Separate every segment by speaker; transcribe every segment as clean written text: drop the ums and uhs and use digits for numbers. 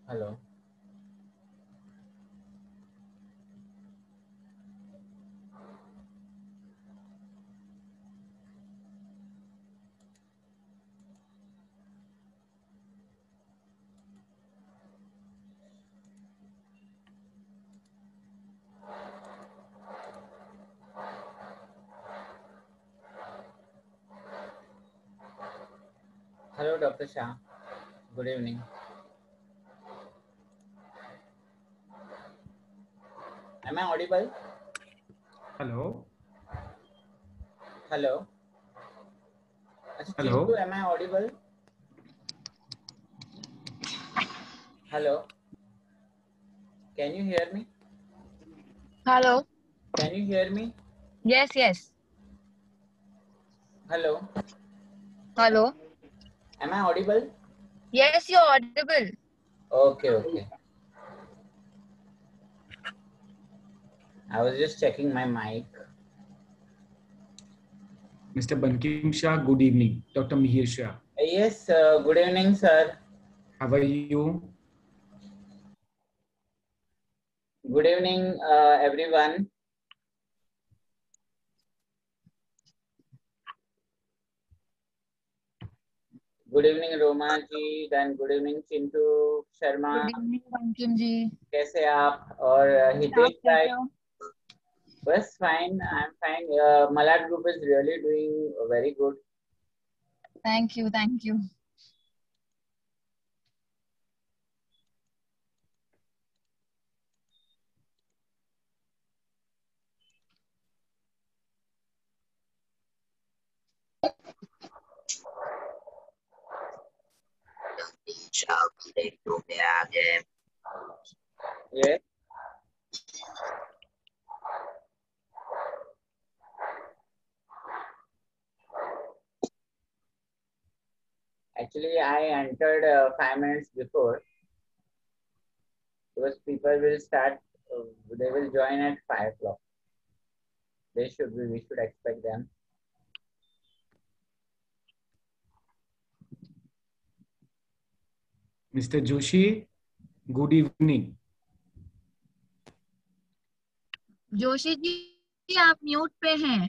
Speaker 1: Hello. Hello, Dr. Shah. Good evening. Am I audible?
Speaker 2: Hello.
Speaker 1: Hello. अच्छा,
Speaker 2: Hello.
Speaker 1: Chintu, am I audible? Hello. Can you hear me?
Speaker 3: Hello.
Speaker 1: Can you hear me?
Speaker 3: Yes, yes.
Speaker 1: Hello.
Speaker 3: Hello.
Speaker 1: Am I audible?
Speaker 3: Yes, you're audible.
Speaker 1: Okay, okay. I was just checking my mic.
Speaker 2: Mr. Bankim Shah, good evening. Dr. Mihir Shah.
Speaker 1: Yes, good evening, sir.
Speaker 2: How are you?
Speaker 1: Good evening, everyone. Good evening, Roma ji. Then good evening, Chintu Sharma.
Speaker 3: Good evening, Bankim ji.
Speaker 1: कैसे आप? और हितेश भाई? बस fine. I'm fine. Malad Group is really doing very good.
Speaker 3: Thank you, thank you.
Speaker 1: Yeah. Actually, I entered 5 minutes before because people will start. They will join at 5 o'clock. We should expect them.
Speaker 2: Mr. Joshi, good evening.
Speaker 3: Joshi ji आप mute पे हैं.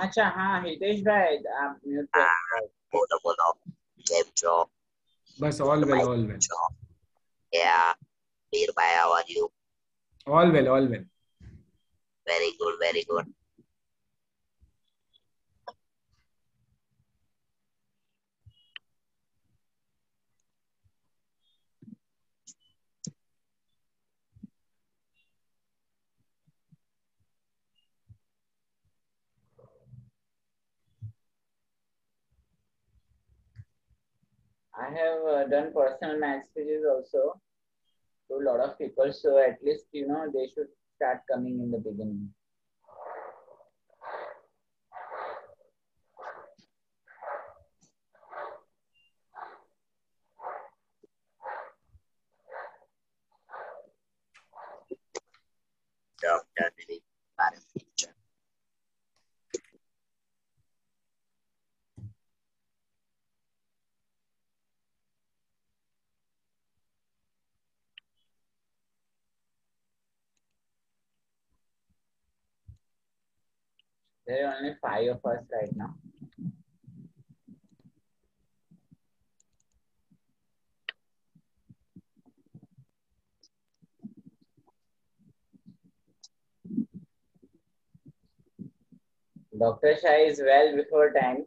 Speaker 1: अच्छा, हाँ हितेश भाई, आप mute पे हैं.
Speaker 4: बोलो केम छो
Speaker 2: Bas, all well, all well.
Speaker 4: Yeah Veer भाई how are you
Speaker 2: All well, all well.
Speaker 4: Very good
Speaker 1: I have done personal maths quizzes also to a lot of people, so at least they should start coming in the beginning.
Speaker 4: Doctor ने बारे में पूछा
Speaker 1: There are only 5 of us right now. Dr. Shah is well before time.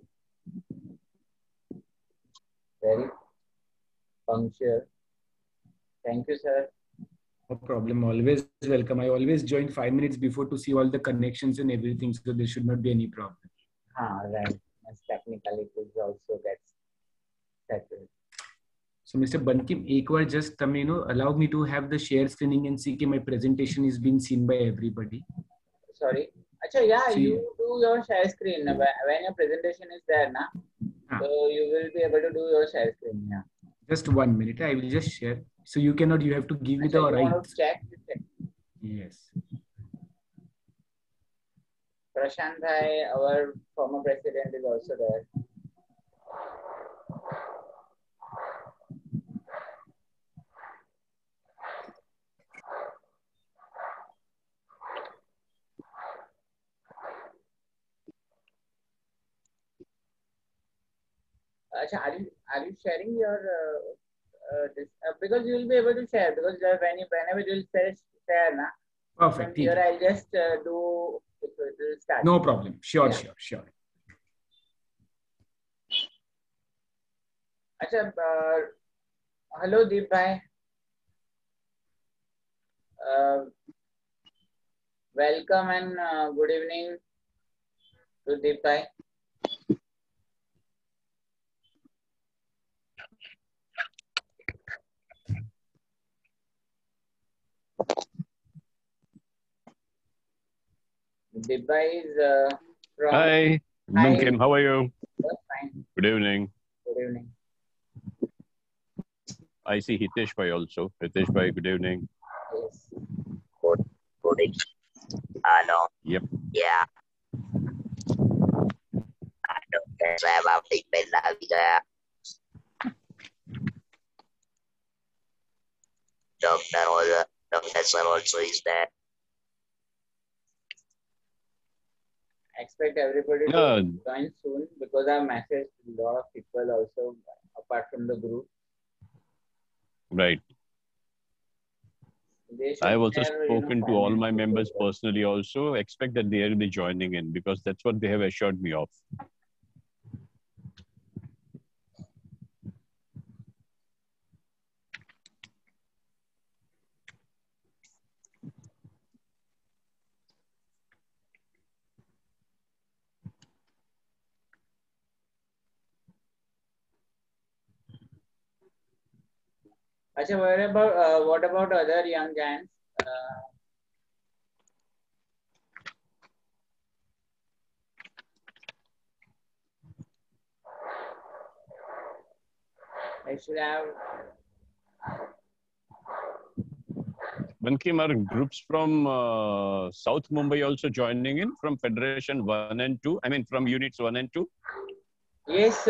Speaker 1: Very punctual. Thank you, sir.
Speaker 2: No problem. Always welcome. I always join 5 minutes before to see all the connections and everything, so there should not be any problem.
Speaker 1: Right. As technically it also gets settled.
Speaker 2: So, Mr. Bankim, एक बार just allow me to have the share screening and see that my presentation is being seen by everybody.
Speaker 1: Sorry. Acha, yeah,
Speaker 2: So,
Speaker 1: you do your share screen when your presentation is there, na? So you will be able to do your share screen. Yeah.
Speaker 2: Just 1 minute. I will just share. So you cannot. You have to give me
Speaker 1: Acha,
Speaker 2: the
Speaker 1: you
Speaker 2: right.
Speaker 1: want to check?
Speaker 2: Yes.
Speaker 1: Prashant Bhai, our former president, is also there. Acha, are you sharing your this because you will be able to share because whenever you will share na.
Speaker 2: Perfect.
Speaker 1: From here I'll just do it will start.
Speaker 2: No problem. Sure,
Speaker 1: Yeah.
Speaker 2: sure.
Speaker 1: Acha, hello Deep bhai. Welcome and good evening to Deep bhai. Deep bhai is from.
Speaker 5: Hi, Bankim, how are you?
Speaker 1: That's fine.
Speaker 5: Good evening.
Speaker 1: Good evening.
Speaker 5: I see Hitesh bhai also. Hitesh bhai, good evening.
Speaker 1: Yes.
Speaker 4: Good evening. Hello.
Speaker 5: Yep.
Speaker 4: Yeah. Doctor साहब आप एक पहला भी गया. Doctor sir also is there.
Speaker 1: I expect everybody to join soon because I've messaged a lot of people also apart from the group.
Speaker 5: Right. I have also spoken to all my members personally also. Expect that they will be joining in because that's what they have assured me of.
Speaker 1: Achha, what about other young giants? I should have.
Speaker 5: Bankim, are groups from South Mumbai also joining in from Federation 1 and 2? I mean, from units 1 and 2?
Speaker 1: Yes,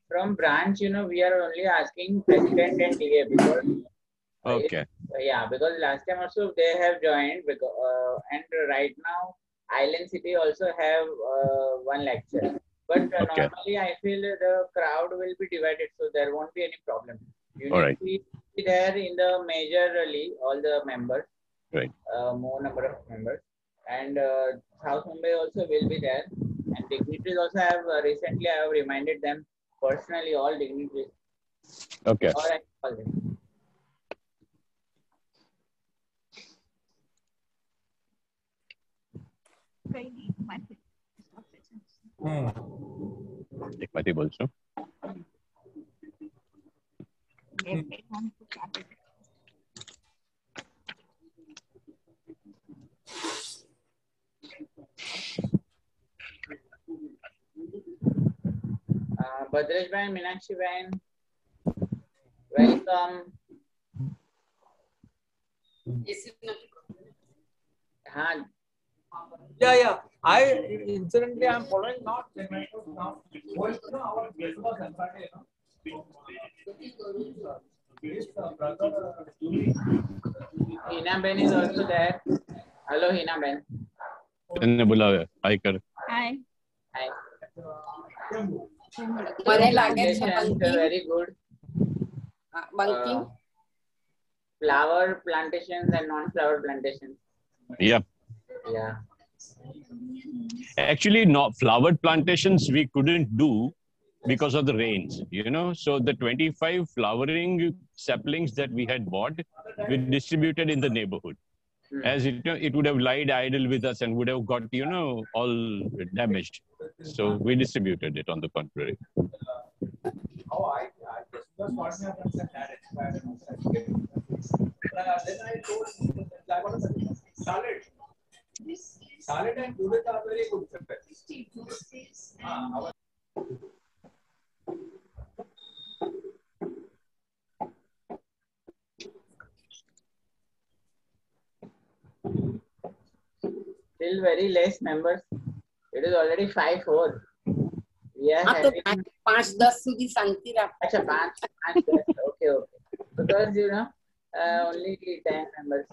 Speaker 1: from branch, we are only asking president and DA because.
Speaker 5: Okay.
Speaker 1: Because last time also they have joined because and right now Island City also have one lecture. But normally I feel the crowd will be divided, so there won't be any problem. You need to be there in the majorly all the members.
Speaker 5: Right.
Speaker 1: More number of members, and South Mumbai also will be there, and dignitaries also have recently I have reminded them personally all dignitaries.
Speaker 5: Okay.
Speaker 1: All right. All right.
Speaker 5: एक बात ही बोल सो.
Speaker 1: Bhadresh bhai, Meenakshi bhai, welcome.
Speaker 6: Yeah. Incidentally, I'm following not.
Speaker 1: Hina Ben is also there. Hello, Hina Ben.
Speaker 5: इन्होंने बोला हाय कर.
Speaker 3: Hi.
Speaker 1: Hi.
Speaker 7: Plantations
Speaker 1: very good. Flower plantations and non-flower plantations.
Speaker 5: Yeah.
Speaker 1: Yeah.
Speaker 5: Actually, no, flowered plantations we couldn't do because of the rains, So the 25 flowering saplings that we had bought, we distributed in the neighborhood. As it would have lied idle with us and would have got, all damaged. So we distributed it on the contrary.
Speaker 6: I just was then I told salad and tulip are very good.
Speaker 1: Still very less members. It is already 5-4. We are having
Speaker 7: 5-10 સુધી શાંતિ રાખ.
Speaker 1: Acha, 5-10. Okay. Because only 10 members.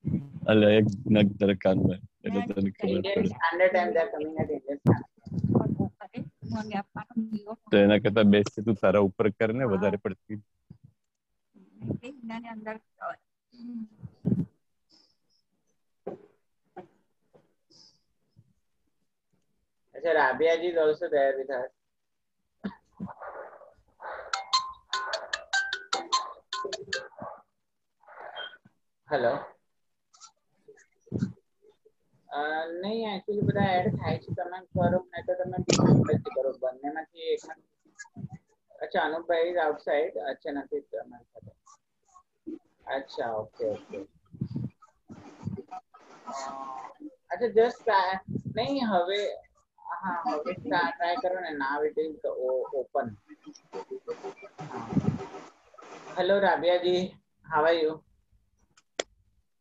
Speaker 5: Indian
Speaker 1: Indian standard time they are coming at Indian standard.
Speaker 5: તો એના કરતા best છે તું તારા ઉપર કર ને વધારે પડતી.
Speaker 1: अच्छा, Rabia ji is also there with us. Hello. नहीं एक्चुअली બધા એડ થાય છે, તમે કરો નહીં તો તમે બીજું કરો, બંનેમાંથી એકમાં. अच्छा, અનુપભાઈ is outside. अच्छा, નથી તમારી સાથે. अच्छा, ओके ओके. अच्छा, जस्ट नहीं હવે हाँ હવે ટ્રાય કરો ને. now it is open. Hello Rabia ji, how are you?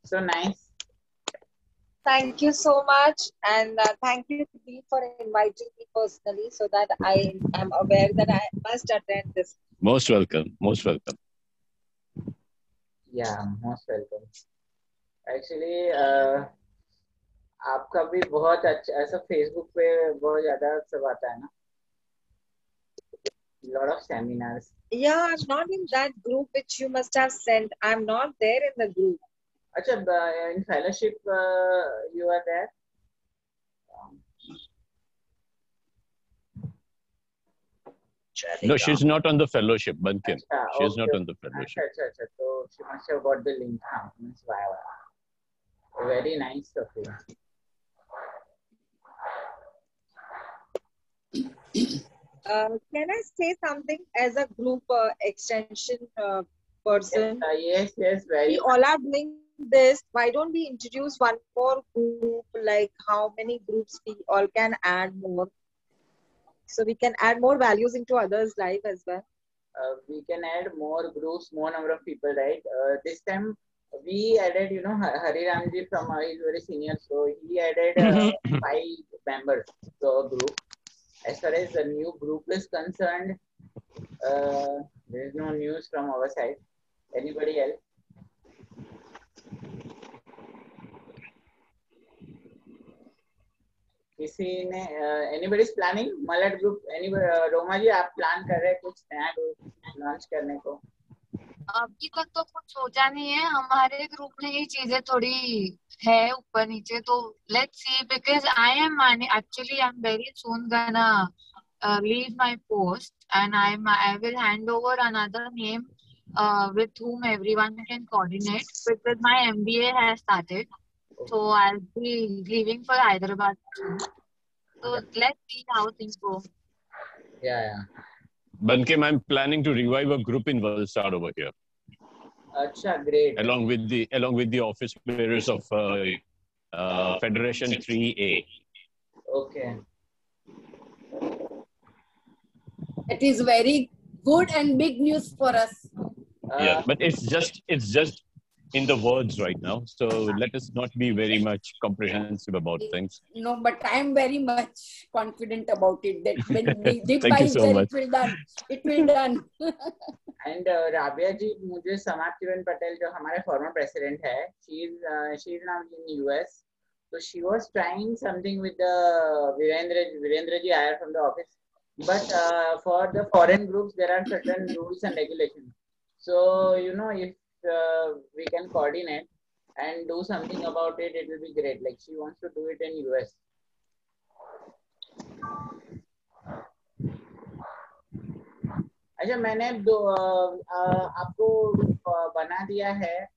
Speaker 1: So nice.
Speaker 8: Thank you so much, and thank you for inviting me personally, so that I am aware that I must attend this.
Speaker 5: Most welcome, most welcome.
Speaker 1: Yeah, most welcome. Actually आपका भी बहुत अच्छा ऐसा Facebook पे बहुत ज्यादा सब आता है ना, lot of seminars.
Speaker 8: Yeah, I'm not in that group which you must have sent. I'm not there in the group.
Speaker 1: अच्छा, in fellowship you are there?
Speaker 5: No, she's not on the fellowship, Bankim.
Speaker 1: अच्छा,
Speaker 5: She's
Speaker 1: okay.
Speaker 5: not on the fellowship.
Speaker 1: अच्छा अच्छा, तो she must have got the link. हाँ, means why. Very nice of you.
Speaker 8: Can I say something as a group extension person?
Speaker 1: Yes, very.
Speaker 8: We all are doing this. Why don't we introduce one more group? Like how many groups we all can add more, so we can add more values into others' life as well.
Speaker 1: We can add more groups, more number of people, right? This time we added, you know, Hari Ramji from he's very senior, so he added 5 members to our group. As far as the new group is concerned, there is no news from our side. Anybody else? किसी ने anybody is planning मलट group? Anybody? Roma जी, आप plan कर रहे हैं कुछ नया group launch करने को?
Speaker 3: अभी तक तो कुछ सोचा नहीं है. हमारे ग्रुप में ये चीजें थोड़ी है ऊपर नीचे, तो let's see, because I am very soon gonna leave my post, and I will hand over another name with whom everyone can coordinate, because my MBA has started, so I'll be leaving for Hyderabad soon. So let's see how things go.
Speaker 1: Yeah.
Speaker 5: Bankim, I'm planning to revive a group in Valsad over here.
Speaker 1: अच्छा, great.
Speaker 5: Along with the office bearers of Federation 3A.
Speaker 1: Okay.
Speaker 7: It is very good and big news for us.
Speaker 5: Yeah, but it's just in the words right now, so let us not be very much comprehensive about things.
Speaker 7: No, but I am very much confident about it that when we dip
Speaker 5: Thank you
Speaker 7: by
Speaker 5: so
Speaker 7: there,
Speaker 5: much.
Speaker 7: it will done.
Speaker 1: And Rabia ji, मुझे समाप्तिवन पटेल जो हमारे former president है, she is now in US, so she was trying something with the Virendra ji hired from the office, but for the foreign groups there are certain rules and regulations. So you know, if we can coordinate and do something about it, it will be great. Like she wants to do it in US. अच्छा, मैंने आपको बना दिया है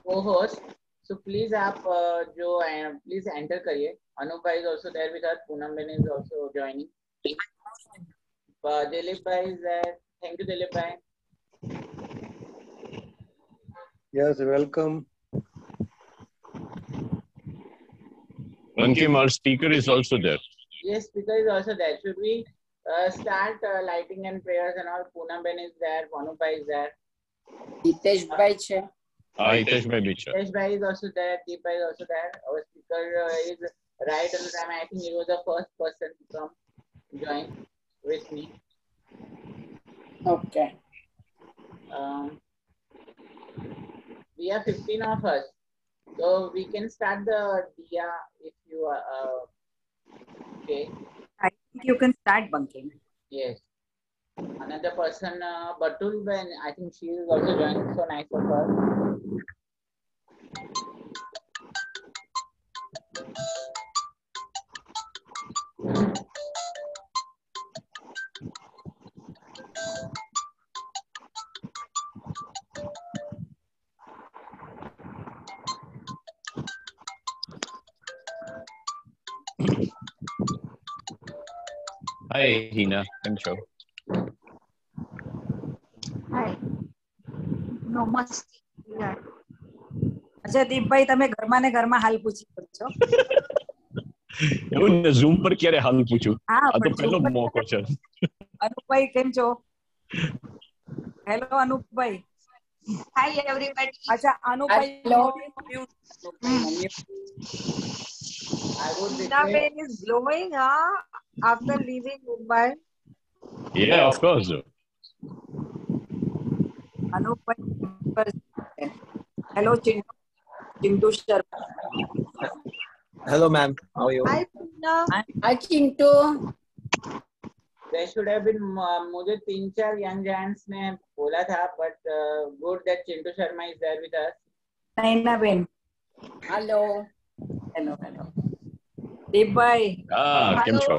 Speaker 1: co-host, so please आप जो please enter करिए. Anup bhai is also there with us. Poonam Ben is also joining. Dilip bhai is there. Thank you, Dilip bhai.
Speaker 9: Yes, welcome.
Speaker 5: Bankim, our speaker is also there.
Speaker 1: Yes, speaker is also there. Should we start lighting and prayers and all? Poonam Ben is there. Anup bhai is there.
Speaker 7: Hitesh bhai છે.
Speaker 5: Hitesh bhai bhi છે.
Speaker 1: Hitesh bhai is also there. Deep bhai is also there. Our speaker is right on the time. I think he was the first person to come join with me.
Speaker 7: Okay.
Speaker 1: We are 15 of us, so we can start the Diya if you are okay.
Speaker 8: I
Speaker 10: you can start, Bankim.
Speaker 1: Yes. Another person, Batul Ben, I think she is also joining. So nice of her.
Speaker 5: Hi, Hina. I'm sure.
Speaker 3: Hi. Namaste. Yeah.
Speaker 10: अच्छा દીપભાઈ તમે ઘરમાં ને ઘરમાં હાલ પૂછી છો
Speaker 5: એવું ને ઝૂમ પર ક્યારે હાલ પૂછું
Speaker 10: હા
Speaker 5: આ તો
Speaker 10: પણ
Speaker 5: પહેલો
Speaker 10: Zoom પર
Speaker 5: મોકો છે
Speaker 10: અનુપભાઈ કેમ છો હેલો અનુપભાઈ
Speaker 3: Hi everybody.
Speaker 10: अच्छा અનુપભાઈ
Speaker 7: Hello.
Speaker 1: I would
Speaker 8: Hina
Speaker 1: request.
Speaker 8: Ben is glowing, after leaving Mumbai.
Speaker 5: Yeah, of course.
Speaker 10: Anupbhai hello Chintu Sharma
Speaker 6: Hello, ma'am. How are you?
Speaker 8: Hi, Hina.
Speaker 7: Hi, Chintu.
Speaker 1: There should have been मुझे 3-4 young giants ने बोला था, but good that Chintu Sharma is there with us.
Speaker 10: Naina બેન
Speaker 7: Hello.
Speaker 10: Hello hello Deepbhai
Speaker 5: કેમ છો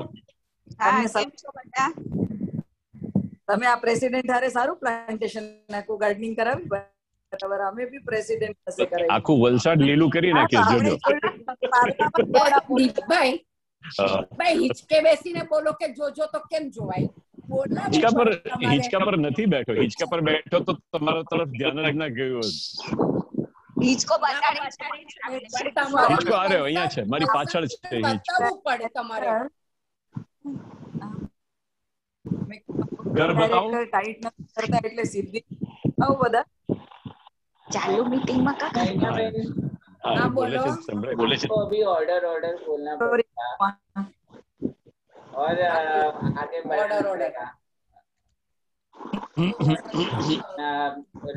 Speaker 10: તમે આ president હારે સારું પ્લાન્ટેશન નાખું ગાર્ડનિંગ કરાવી બરાબર અમે બી પ્રેસિડેન્ટ પાસે કરાવી
Speaker 5: આખું વલસાડ લીલું કરી નાખીએ જોજો
Speaker 7: દીપભાઈ ભાઈ હિચકે બેસીને બોલો કે જોજો તો કેમ જોવાય
Speaker 5: હિંચકા પર નથી બેઠો હિંચકા પર બેઠો તો તમારા તરફ ધ્યાન જ ના ગયું
Speaker 3: હિંચકો બતાડી
Speaker 5: હિંચકો આ રહ્યો અહીંયા છે મારી પાછળ છે હિંચકો
Speaker 7: બતાવવું પડે તમારે
Speaker 5: ઘર બતાવું
Speaker 10: ટાઈટ ન કરતા એટલે સીધી આવું બધા
Speaker 3: ચાલુ मीटिंगમાં કાકા
Speaker 1: नैना बेन,
Speaker 5: हाँ
Speaker 7: बोलो।
Speaker 5: बोले
Speaker 1: तो अभी ऑर्डर बोलना पड़ेगा और आगे बढ़ना पड़ेगा.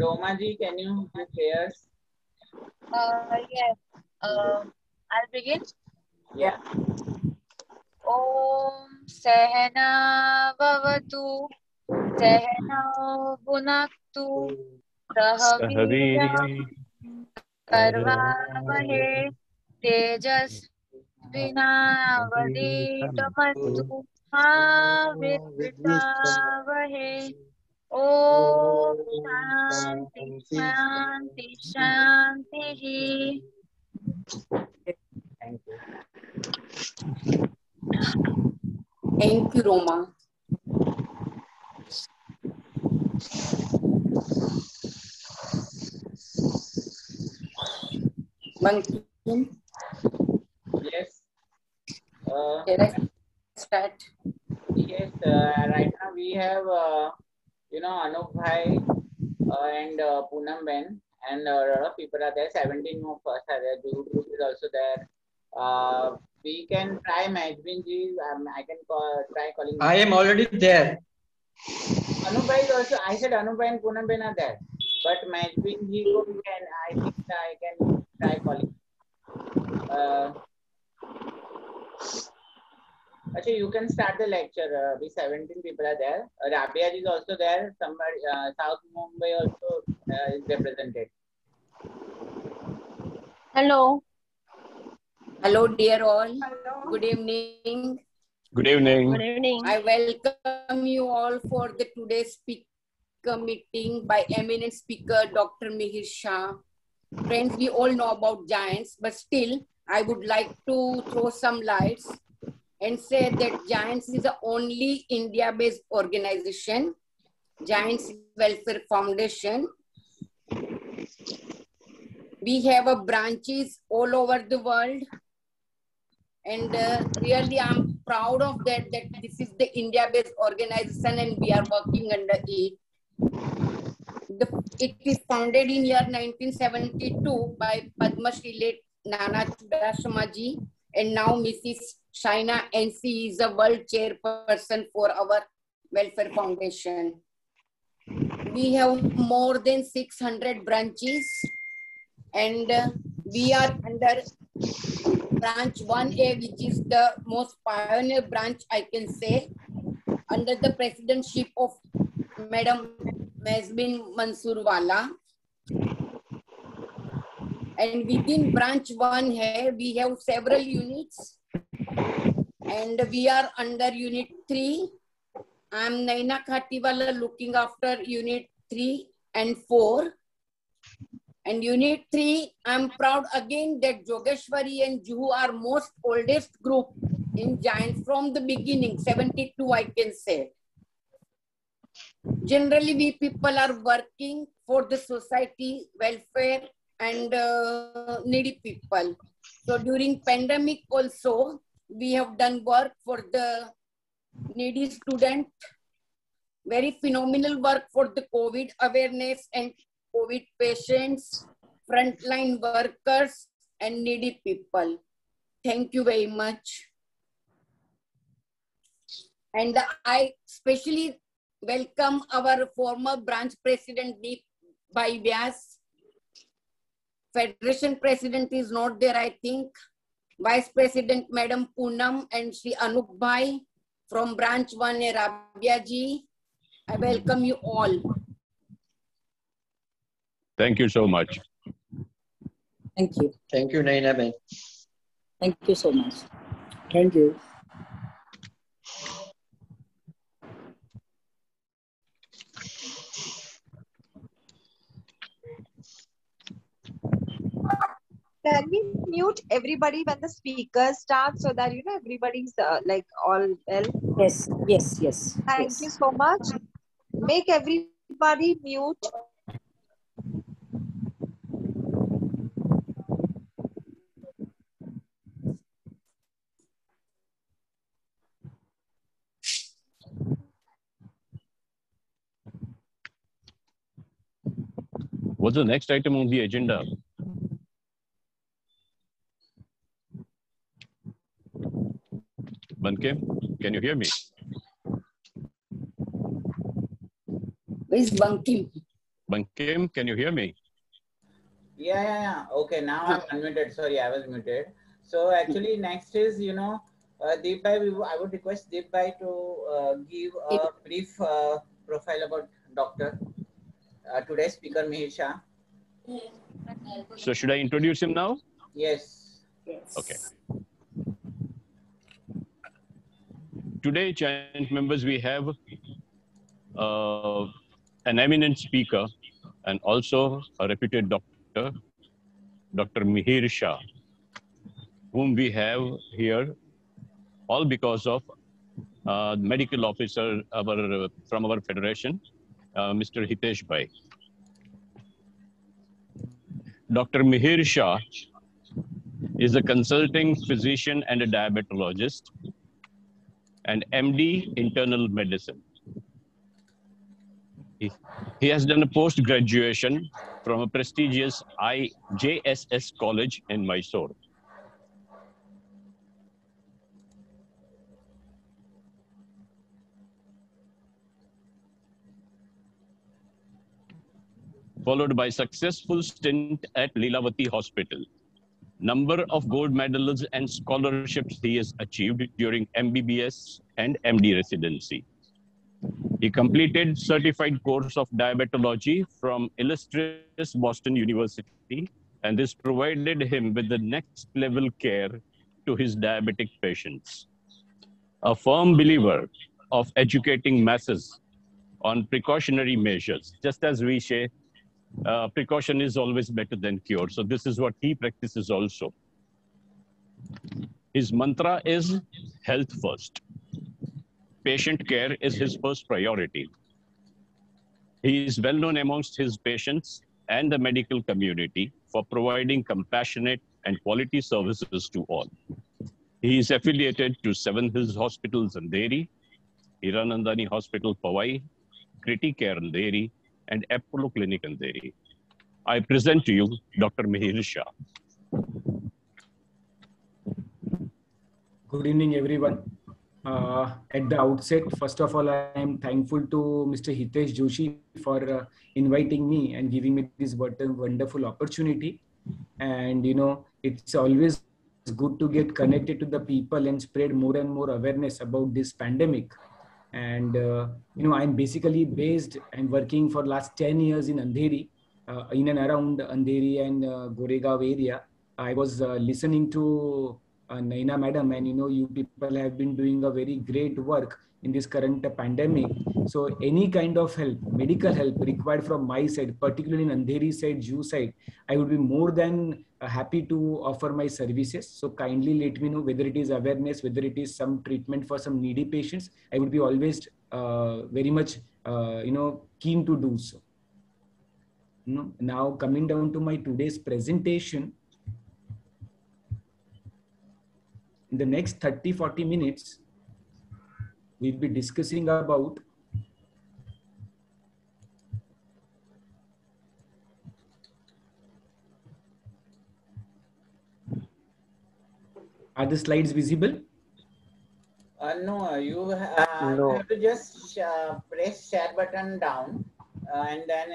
Speaker 1: Roma ji, can you do prayers?
Speaker 3: Yes. I'll begin.
Speaker 1: Yeah.
Speaker 3: Om Sehna Bhavatu Sehna Bhunaktu Sahaviryam Karvavahe Tejasvinavaditamattu Ma Vidvitavahe. Om Shanti Shanti Shanti.
Speaker 1: Thank you.
Speaker 7: Thank you, Roma. Bankim,
Speaker 1: Yes.
Speaker 7: can I start?
Speaker 1: Yes. Right now we have Anup Bhai and Poonam Ben, and a lot of people are there. 17 of us are there. Guru Group is also there. We can try Majbin ji. I can try calling.
Speaker 6: I am already there.
Speaker 1: Anup Bhai is also. I said Anup Bhai and Poonam Ben are there, but Majbin ji ko can. I think I can try calling. Actually, you can start the lecture. We 17 people are there. Rabia ji is also there. Somebody South Mumbai also is represented.
Speaker 3: Hello.
Speaker 7: Hello, dear all.
Speaker 8: Hello.
Speaker 7: Good evening.
Speaker 5: Good evening.
Speaker 3: Good evening.
Speaker 7: I welcome you all for the today's speaker meeting by eminent speaker Dr. Mihir Shah. Friends, we all know about Giants, but still I would like to throw some lights and say that Giants is the only India-based organization, Giants Welfare Foundation. We have branches all over the world, and really I'm proud of that this is the India-based organization and we are working under it. It is founded in year 1972 by Padma Shri late Nana Chudasama ji, and now Mrs. Shaina NC is a world chairperson for our welfare foundation. We have more than 600 branches, and we are under Branch 1A, which is the most pioneer branch, I can say, under the presidentship of Madam Mazbin Mansurwala. And within branch 1A, we have several units. And we are under unit 3. I'm Naina Khatiwala looking after unit 3 and 4. And unit 3, I'm proud again that Jogeshwari and Juhu are most oldest group in Giant from the beginning, 72 I can say. Generally, we people are working for the society, welfare and needy people. So during pandemic also, we have done work for the needy student, very phenomenal work for the COVID awareness and COVID patients, frontline workers, and needy people. Thank you very much. And I especially welcome our former branch president, Deep Bhai Vyas. Federation president is not there, I think. Vice President, Madam Poonam, and Shri Anup Bhai from branch 1, Rabia ji. I welcome you all.
Speaker 5: Thank you so much.
Speaker 10: Thank you.
Speaker 6: Thank you, Naina Ben.
Speaker 10: Thank you so much.
Speaker 11: Thank you.
Speaker 8: Can we mute everybody when the speaker starts so that, you know, everybody's like all well?
Speaker 10: Yes, yes, yes.
Speaker 8: Thank you so much. Make everybody mute.
Speaker 5: What's the next item on the agenda? Bankim, can you hear me?
Speaker 7: Where's Bankim?
Speaker 5: Bankim, can you hear me?
Speaker 1: Yeah. Okay, now I'm unmuted. Sorry, I was muted. So actually next is, you know, Deep Bhai, I would request Deep Bhai to give a brief profile about Dr. Today's speaker, Mihir Shah.
Speaker 5: So should I introduce him now?
Speaker 1: Yes.
Speaker 5: Okay. Today, Giant members, we have an eminent speaker and also a reputed doctor, Dr. Mihir Shah, whom we have here all because of medical officer from our federation, Mr. Hitesh Bhai. Dr. Mihir Shah is a consulting physician and a diabetologist and MD internal medicine. He has done a post-graduation from a prestigious JSS college in Mysore. Followed by successful stint at Lilavati Hospital. Number of gold medals and scholarships he has achieved during MBBS and MD residency. He completed certified course of diabetology from illustrious Boston University, and this provided him with the next level care to his diabetic patients. A firm believer of educating masses on precautionary measures, just as we say, precaution is always better than cure. So this is what he practices also. His mantra is health first. Patient care is his first priority. He is well known amongst his patients and the medical community for providing compassionate and quality services to all. He is affiliated to Seven Hills Hospitals Andheri, Hiranandani Hospital Powai, Criti Care Andheri, and Apollo Clinic Andheri. I present to you Dr. Mihir Shah.
Speaker 2: Good evening, everyone. At the outset, first of all, I am thankful to Mr. Hitesh Joshi for inviting me and giving me this wonderful opportunity. And, you know, it's always good to get connected to the people and spread more and more awareness about this pandemic. And I'm basically based and working for last 10 years in Andheri, in and around Andheri and Goregaon area. I was listening to Naina madam, and you people have been doing a very great work in this current pandemic. So any kind of help, medical help required from my side, particularly in Andheri side, Jew side, I would be more than happy to offer my services. So kindly let me know whether it is awareness, whether it is some treatment for some needy patients. I would be always very much, keen to do so. Now coming down to my today's presentation, in the next 30-40 minutes, we'll be discussing about Are the slides visible?
Speaker 1: No, you have to just press share button down, and then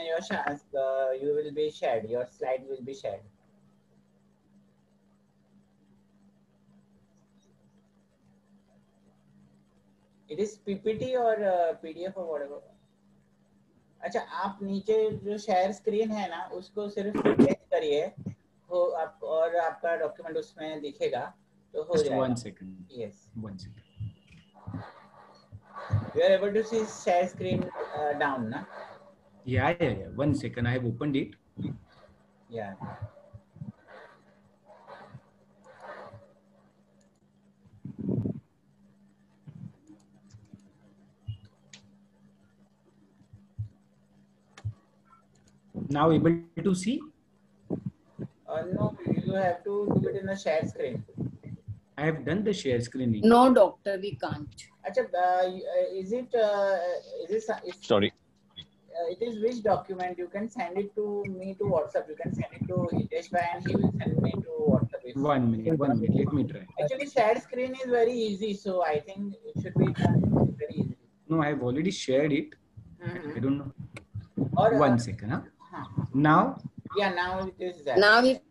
Speaker 1: you will be shared. Your slide will be shared. It is PPT or PDF or whatever. अच्छा, आप नीचे जो share screen है ना, उसको सिर्फ press करिए और आपका डॉक्यूमेंट उसमें दिखेगा तो हो जाएगा.
Speaker 2: 1 second.
Speaker 1: Yes.
Speaker 2: 1 second.
Speaker 1: You are able to see share screen down, na?
Speaker 2: Yeah. 1 second. I have opened it.
Speaker 1: Yeah.
Speaker 2: Now able to see?
Speaker 1: No, you have to do it in the share screen.
Speaker 2: I have done the share screening.
Speaker 7: No, doctor, we can't.
Speaker 1: Achha, is it
Speaker 5: Sorry.
Speaker 1: It is which document? You can send it to me to WhatsApp. You can send it to Hitesh Bhai and he will send me to WhatsApp.
Speaker 2: 1 minute. Let me try.
Speaker 1: Actually, share screen is very easy, so I think it should be done very easy.
Speaker 2: No, I have already shared it. I don't know.
Speaker 1: Or
Speaker 2: 1 second. Now?
Speaker 1: Yeah, now it is that.
Speaker 7: Now it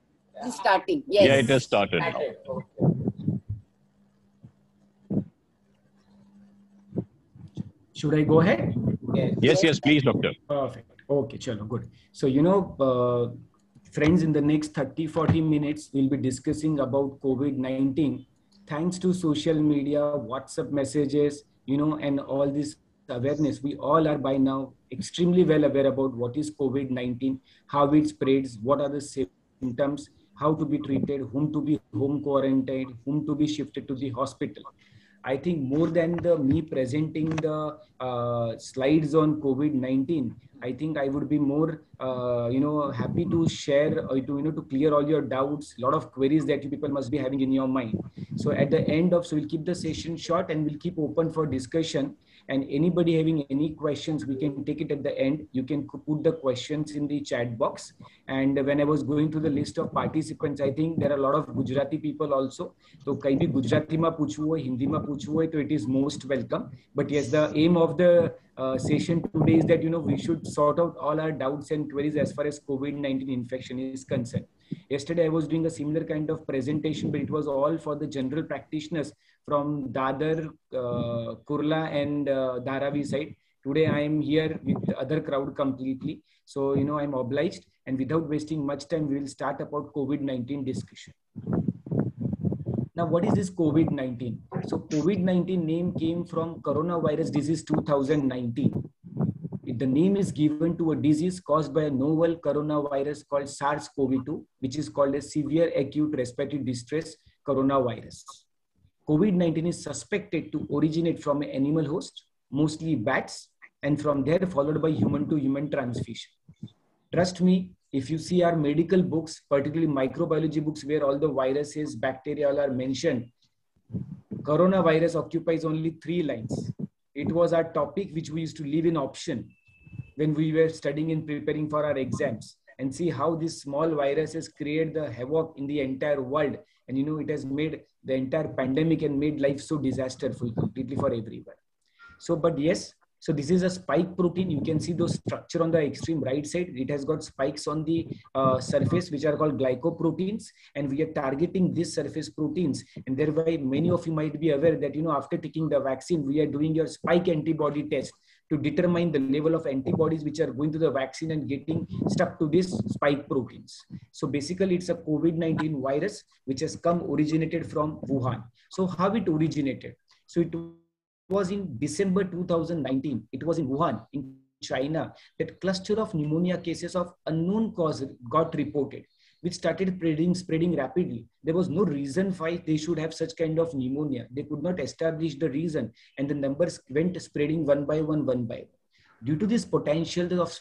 Speaker 7: is starting. Yes.
Speaker 5: Yeah, it has started now.
Speaker 1: Okay.
Speaker 2: Should I go ahead?
Speaker 5: Yes, please, doctor.
Speaker 2: Perfect. Okay, chalo, good. So, friends, in the next 30-40 minutes, we'll be discussing about COVID-19. Thanks to social media, WhatsApp messages, and all this awareness, we all are by now extremely well aware about what is COVID-19, how it spreads, what are the symptoms, how to be treated, whom to be home quarantined, whom to be shifted to the hospital. I think more than me presenting the slides on COVID-19, I think I would be more, happy to share, to clear all your doubts, a lot of queries that you people must be having in your mind. So at the end so we'll keep the session short and we'll keep open for discussion. And anybody having any questions, we can take it at the end. You can put the questions in the chat box. And when I was going through the list of participants, I think there are a lot of Gujarati people also. So kai bhi Gujarati ma puchvu hai, Hindi ma puchvu hai, so it is most welcome. But yes, the aim of the session today is that, we should sort out all our doubts and queries as far as COVID-19 infection is concerned. Yesterday, I was doing a similar kind of presentation, but it was all for the general practitioners from Dadar, Kurla and Dharavi side. Today, I am here with the other crowd completely. So, I'm obliged, and without wasting much time, we will start about COVID-19 discussion. Now, what is this COVID-19? So, COVID-19 name came from coronavirus disease 2019. The name is given to a disease caused by a novel coronavirus called SARS-CoV-2, which is called a severe acute respiratory distress coronavirus. COVID-19 is suspected to originate from an animal host, mostly bats, and from there followed by human-to-human transmission. Trust me, if you see our medical books, particularly microbiology books where all the viruses, bacteria all are mentioned, coronavirus occupies only 3 lines. It was our topic which we used to leave in option when we were studying and preparing for our exams, and see how these small viruses create the havoc in the entire world. And it has made the entire pandemic and made life so disasterful completely for everyone. So, but yes, So this is a spike protein. You can see those structure on the extreme right side. It has got spikes on the surface, which are called glycoproteins. And we are targeting these surface proteins. And thereby, many of you might be aware that, after taking the vaccine, we are doing your spike antibody test to determine the level of antibodies which are going to the vaccine and getting stuck to these spike proteins. So basically, it's a COVID-19 virus which has originated from Wuhan. So how it originated? So it was in December 2019. It was in Wuhan, in China, that cluster of pneumonia cases of unknown cause got reported, which started spreading rapidly. There was no reason why they should have such kind of pneumonia. They could not establish the reason, and the numbers went spreading one by one. Due to this potential of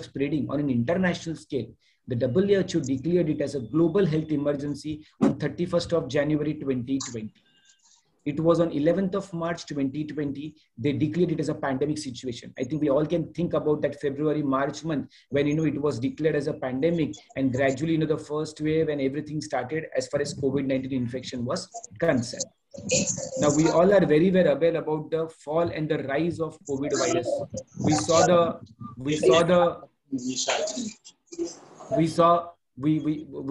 Speaker 2: spreading on an international scale, the WHO declared it as a global health emergency on 31st of January 2020. It was on 11th of March 2020, they declared it as a pandemic situation. I think we all can think about that February-March month when, it was declared as a pandemic, and gradually, the first wave and everything started as far as COVID-19 infection was concerned. Now, we all are very well aware about the fall and the rise of COVID virus. We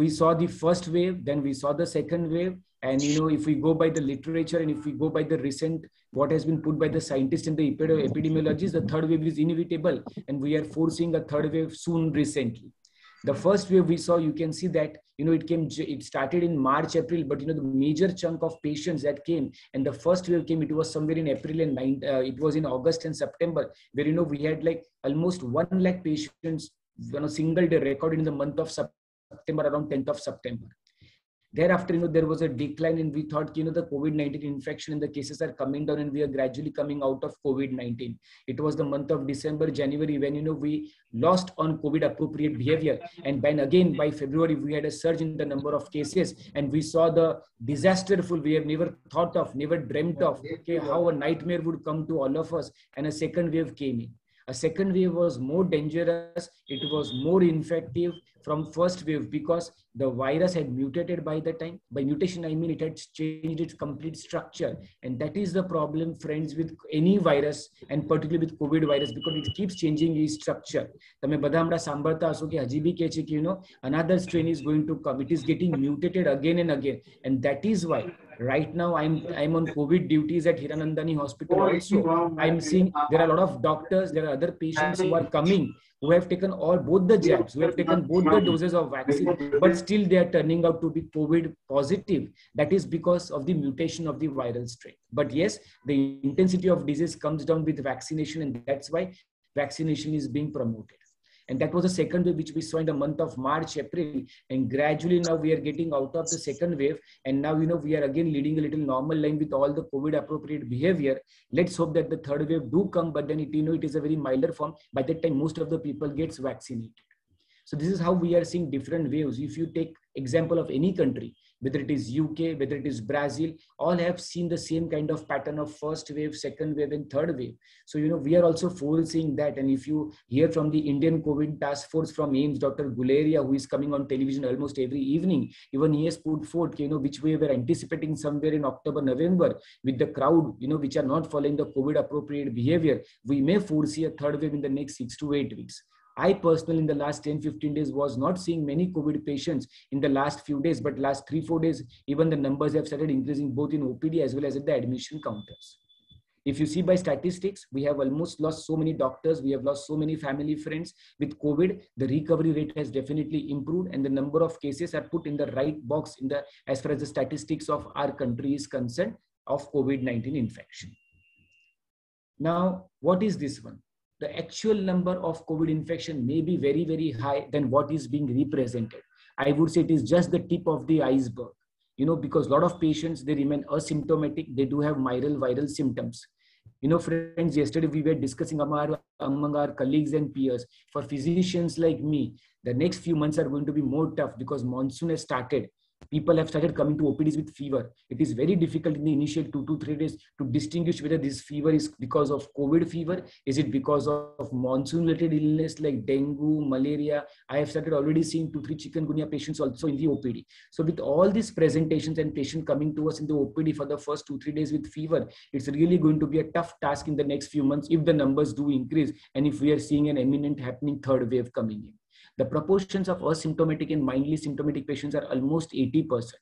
Speaker 2: saw the first wave, then we saw the second wave. And, if we go by the literature and if we go by the recent, what has been put by the scientists and the epidemiologists, the third wave is inevitable. And we are foreseeing a third wave soon recently. The first wave we saw, you can see that, it started in March, April, but, the major chunk of patients that came and the first wave came, it was somewhere in April and it was in August and September, where, we had like almost 1 lakh patients, single day recorded in the month of September, around 10th of September. Thereafter, there was a decline, and we thought, the COVID-19 infection and the cases are coming down and we are gradually coming out of COVID-19. It was the month of December, January when, we lost on COVID appropriate behavior. And then again, by February, we had a surge in the number of cases, and we saw the disasterful, we have never thought of, never dreamt of, how a nightmare would come to all of us. And a second wave came in. A second wave was more dangerous. It was more infective from first wave because the virus had mutated by the time. By mutation, I mean it had changed its complete structure. And that is the problem, friends, with any virus, and particularly with COVID virus, because it keeps changing its structure. Another strain is going to come. It is getting mutated again and again. And that is why right now I'm on COVID duties at Hiranandani Hospital also. I'm seeing there are a lot of doctors, there are other patients who are coming, who have taken both the jabs, who have taken both the doses of vaccine, but still they are turning out to be COVID positive. That is because of the mutation of the viral strain. But yes, the intensity of disease comes down with vaccination, and that's why vaccination is being promoted. And that was the second wave, which we saw in the month of March, April. And gradually now we are getting out of the second wave. And now, we are again leading a little normal line with all the COVID appropriate behavior. Let's hope that the third wave do come, but then it is a very milder form. By that time, most of the people gets vaccinated. So this is how we are seeing different waves. If you take example of any country, whether it is UK, whether it is Brazil, all have seen the same kind of pattern of first wave, second wave, and third wave. So, we are also foreseeing that. And if you hear from the Indian COVID task force from AIIMS, Dr. Guleria, who is coming on television almost every evening, even he has put forth, which way we are anticipating somewhere in October, November, with the crowd, which are not following the COVID appropriate behavior, we may foresee a third wave in the next 6 to 8 weeks. I personally, in the last 10-15 days, was not seeing many COVID patients in the last few days, but last 3-4 days, even the numbers have started increasing both in OPD as well as at the admission counters. If you see by statistics, we have almost lost so many doctors, we have lost so many family friends with COVID. The recovery rate has definitely improved, and the number of cases are put in the right box as far as the statistics of our country is concerned of COVID-19 infection. Now, what is this one? The actual number of COVID infection may be very, very high than what is being represented. I would say it is just the tip of the iceberg, because a lot of patients, they remain asymptomatic. They do have viral symptoms. Friends, yesterday we were discussing among our colleagues and peers. For physicians like me, the next few months are going to be more tough because monsoon has started. People have started coming to OPDs with fever. It is very difficult in the initial 2 to 3 days to distinguish whether this fever is because of COVID fever. Is it because of monsoon-related illness like dengue, malaria? I have started already seeing 2-3 chikungunya patients also in the OPD. So with all these presentations and patient coming to us in the OPD for the first 2-3 days with fever, it's really going to be a tough task in the next few months if the numbers do increase and if we are seeing an imminent happening third wave coming in. The proportions of asymptomatic and mildly symptomatic patients are almost 80%.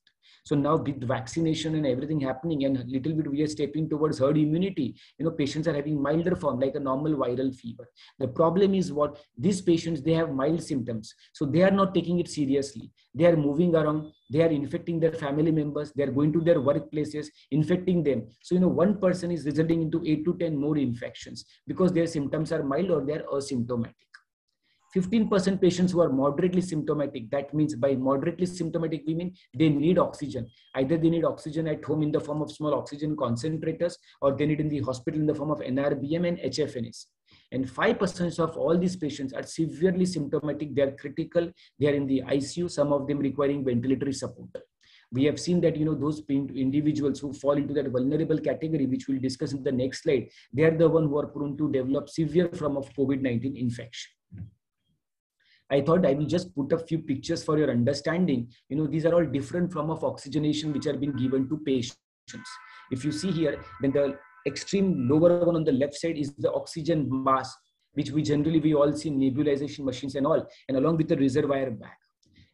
Speaker 2: So now with vaccination and everything happening and a little bit we are stepping towards herd immunity, patients are having milder form like a normal viral fever. The problem is what these patients, they have mild symptoms. So they are not taking it seriously. They are moving around. They are infecting their family members. They are going to their workplaces, infecting them. So, one person is resulting into 8 to 10 more infections because their symptoms are mild or they are asymptomatic. 15% patients who are moderately symptomatic, that means by moderately symptomatic, we mean they need oxygen. Either they need oxygen at home in the form of small oxygen concentrators, or they need in the hospital in the form of NRBM and HFNS. And 5% of all these patients are severely symptomatic. They are critical. They are in the ICU, some of them requiring ventilatory support. We have seen that, those individuals who fall into that vulnerable category, which we'll discuss in the next slide, they are the ones who are prone to develop severe form of COVID-19 infection. I thought I will just put a few pictures for your understanding. These are all different forms of oxygenation which are being given to patients. If you see here, then the extreme lower one on the left side is the oxygen mask, which we all see in nebulization machines and all, and along with the reservoir bag.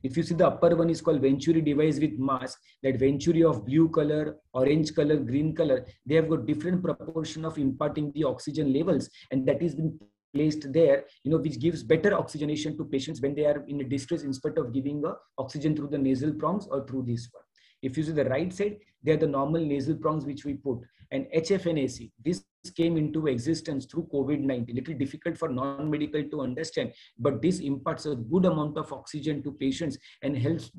Speaker 2: If you see the upper one is called Venturi device with mask, that Venturi of blue color, orange color, green color, they have got different proportion of imparting the oxygen levels, and that is been placed there, which gives better oxygenation to patients when they are in a distress instead of giving oxygen through the nasal prongs or through this one. If you see the right side, they are the normal nasal prongs which we put. And HFNAC, this came into existence through COVID-19. Little difficult for non-medical to understand, but this imparts a good amount of oxygen to patients and helps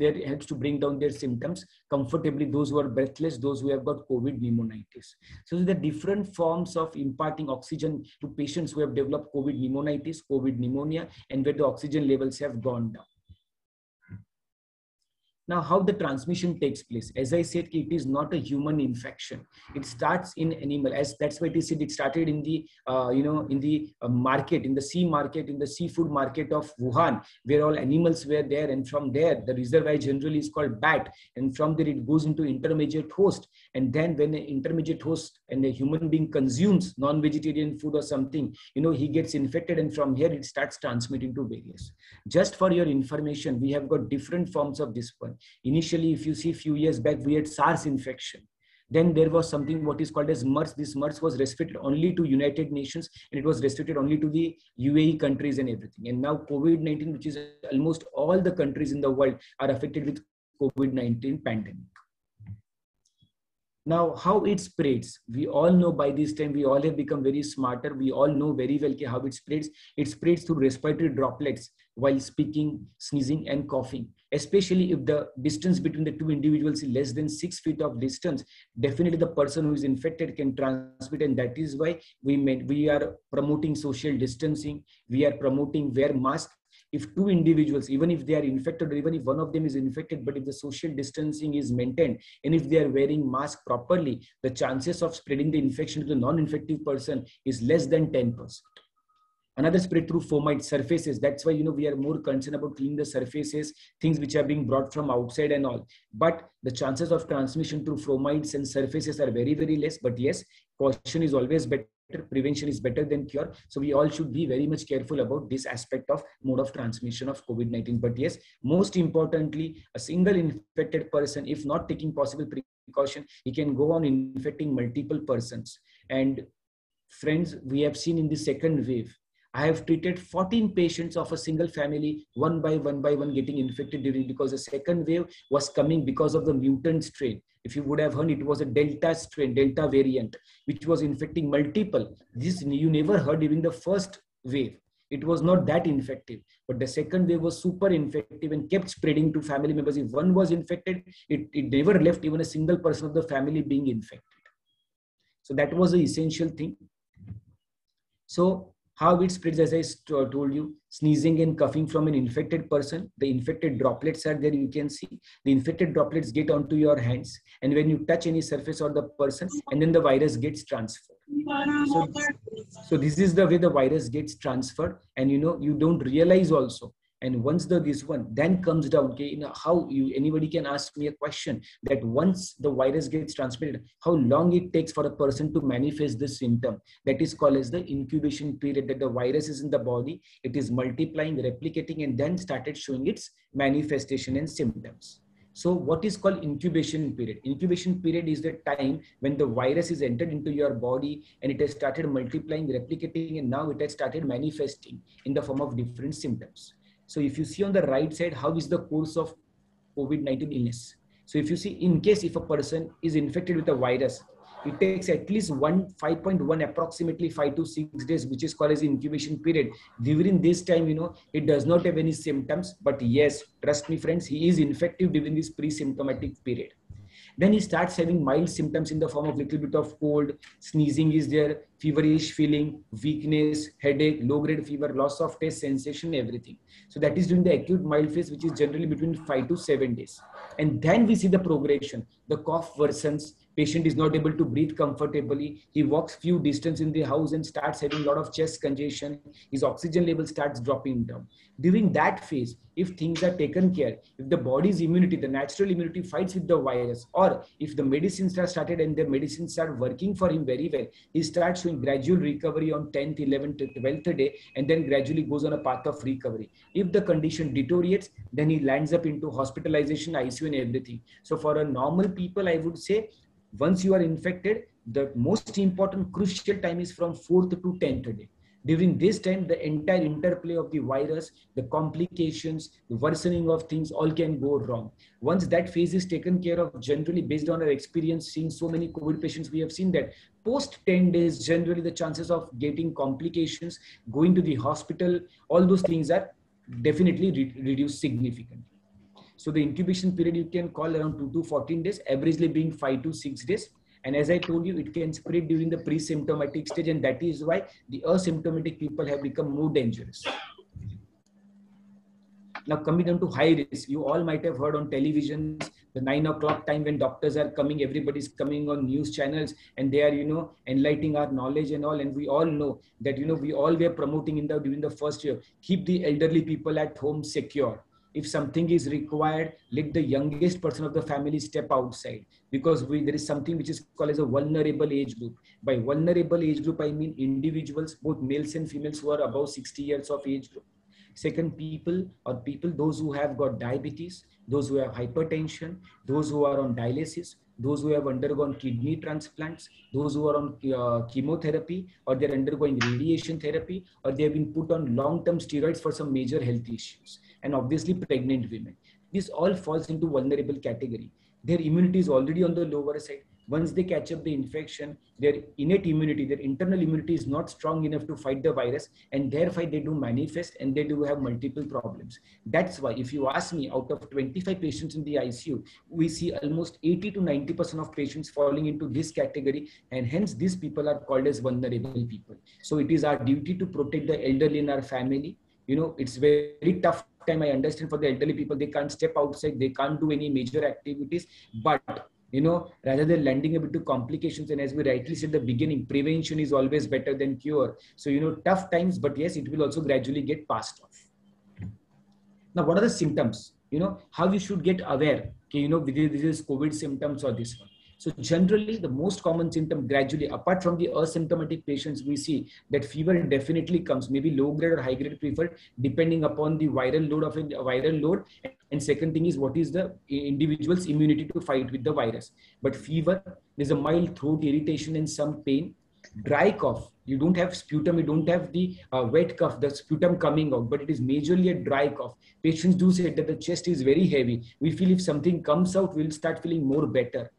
Speaker 2: to bring down their symptoms comfortably, those who are breathless, those who have got COVID pneumonitis. So the different forms of imparting oxygen to patients who have developed COVID pneumonitis, COVID pneumonia, and where the oxygen levels have gone down. Now, how the transmission takes place? As I said, it is not a human infection. It starts in animal. As that's why it is said it started in the market, in the sea market, in the seafood market of Wuhan, where all animals were there, and from there the reservoir generally is called bat, and from there it goes into intermediate host, and then when the intermediate host and the human being consumes non-vegetarian food or something, he gets infected, and from here it starts transmitting to various. Just for your information, we have got different forms of this one. Initially, if you see a few years back, we had SARS infection. Then there was something what is called as MERS. This MERS was restricted only to United Nations, and it was restricted only to the UAE countries and everything. And now COVID-19, which is almost all the countries in the world are affected with COVID-19 pandemic. Now, how it spreads, we all know by this time, we all have become very smarter. We all know very well how it spreads. It spreads through respiratory droplets while speaking, sneezing, and coughing. Especially if the distance between the two individuals is less than 6 feet of distance, definitely the person who is infected can transmit. And that is why we are promoting social distancing. We are promoting wear mask. If two individuals, even if they are infected, or even if one of them is infected, but if the social distancing is maintained, and if they are wearing mask properly, the chances of spreading the infection to the non-infective person is less than 10%. Another spread through fomite surfaces. That's why, we are more concerned about cleaning the surfaces, things which are being brought from outside and all. But the chances of transmission through fomites and surfaces are very, very less. But yes, caution is always better. Prevention is better than cure. So we all should be very much careful about this aspect of mode of transmission of COVID-19. But yes, most importantly, a single infected person, if not taking possible precaution, he can go on infecting multiple persons. And friends, we have seen in the second wave, I have treated 14 patients of a single family, one by one getting infected because the second wave was coming because of the mutant strain. If you would have heard, it was a Delta strain, Delta variant, which was infecting multiple. This you never heard during the first wave. It was not that infective, but the second wave was super infective and kept spreading to family members. If one was infected, it never left even a single person of the family being infected. So that was the essential thing. So How it spreads, as I told you, sneezing and coughing from an infected person. The infected droplets are there, you can see. The infected droplets get onto your hands, and when you touch any surface or the person, and then the virus gets transferred. So this is the way the virus gets transferred, and you don't realize also. And once this one then comes down, okay, how anybody can ask me a question that once the virus gets transmitted, how long it takes for a person to manifest this symptom. That is called as the incubation period, that the virus is in the body, it is multiplying, replicating, and then started showing its manifestation and symptoms. So what is called incubation period? Incubation period is the time when the virus is entered into your body and it has started multiplying, replicating, and now it has started manifesting in the form of different symptoms. So if you see on the right side, how is the course of COVID-19 illness? So if you see, in case if a person is infected with a virus, it takes at least 5.1 approximately 5 to 6 days, which is called as incubation period. During this time, it does not have any symptoms, but yes, trust me friends, he is infective during this pre-symptomatic period. Then he starts having mild symptoms in the form of little bit of cold, sneezing is there, feverish feeling, weakness, headache, low-grade fever, loss of taste, sensation, everything. So that is during the acute mild phase, which is generally between 5 to 7 days. And then we see the progression. The cough worsens, patient is not able to breathe comfortably. He walks few distance in the house and starts having a lot of chest congestion. His oxygen level starts dropping down. During that phase, if things are taken care, if the body's immunity, the natural immunity fights with the virus, or if the medicines are started and the medicines are working for him very well, he starts showing gradual recovery on 10th, 11th, 12th day, and then gradually goes on a path of recovery. If the condition deteriorates, then he lands up into hospitalization, ICU and everything. So for a normal people, I would say, once you are infected, the most important crucial time is from 4th to 10th day. During this time, the entire interplay of the virus, the complications, the worsening of things, all can go wrong. Once that phase is taken care of, generally based on our experience seeing so many COVID patients, we have seen that post 10 days, generally the chances of getting complications, going to the hospital, all those things are definitely reduced significantly. So the incubation period you can call around 2 to 14 days, averagely being 5 to 6 days. And as I told you, it can spread during the pre-symptomatic stage, and that is why the asymptomatic people have become more dangerous. Now coming down to high risk, you all might have heard on television, the 9 o'clock time when doctors are coming, everybody's coming on news channels and they are, enlightening our knowledge and all. And we all know that, we all were promoting during the first year, keep the elderly people at home secure. If something is required, let the youngest person of the family step outside, because there is something which is called as a vulnerable age group. By vulnerable age group, I mean individuals, both males and females, who are above 60 years of age group. Second, those who have got diabetes, those who have hypertension, those who are on dialysis, those who have undergone kidney transplants, those who are on chemotherapy, or they're undergoing radiation therapy, or they have been put on long-term steroids for some major health issues. And obviously pregnant women. This all falls into vulnerable category. Their immunity is already on the lower side. Once they catch up the infection, their innate immunity, their internal immunity is not strong enough to fight the virus, and therefore they do manifest and they do have multiple problems. That's why if you ask me, out of 25 patients in the ICU, we see almost 80 to 90% of patients falling into this category, and hence these people are called as vulnerable people. So it is our duty to protect the elderly in our family. It's very tough time, I understand, for the elderly people. They can't step outside, they can't do any major activities, but rather than landing a bit to complications, and as we rightly said at the beginning, prevention is always better than cure. So tough times, but yes, it will also gradually get passed off. Now what are the symptoms? How you should get aware, okay, this is COVID symptoms or this one. So generally, the most common symptom gradually, apart from the asymptomatic patients, we see that fever definitely comes, maybe low grade or high grade preferred, depending upon the viral load of a viral load. And second thing is, what is the individual's immunity to fight with the virus. But fever, there's a mild throat irritation and some pain. Dry cough, you don't have sputum, you don't have the wet cough, the sputum coming out, but it is majorly a dry cough. Patients do say that the chest is very heavy. We feel if something comes out, we'll start feeling more better.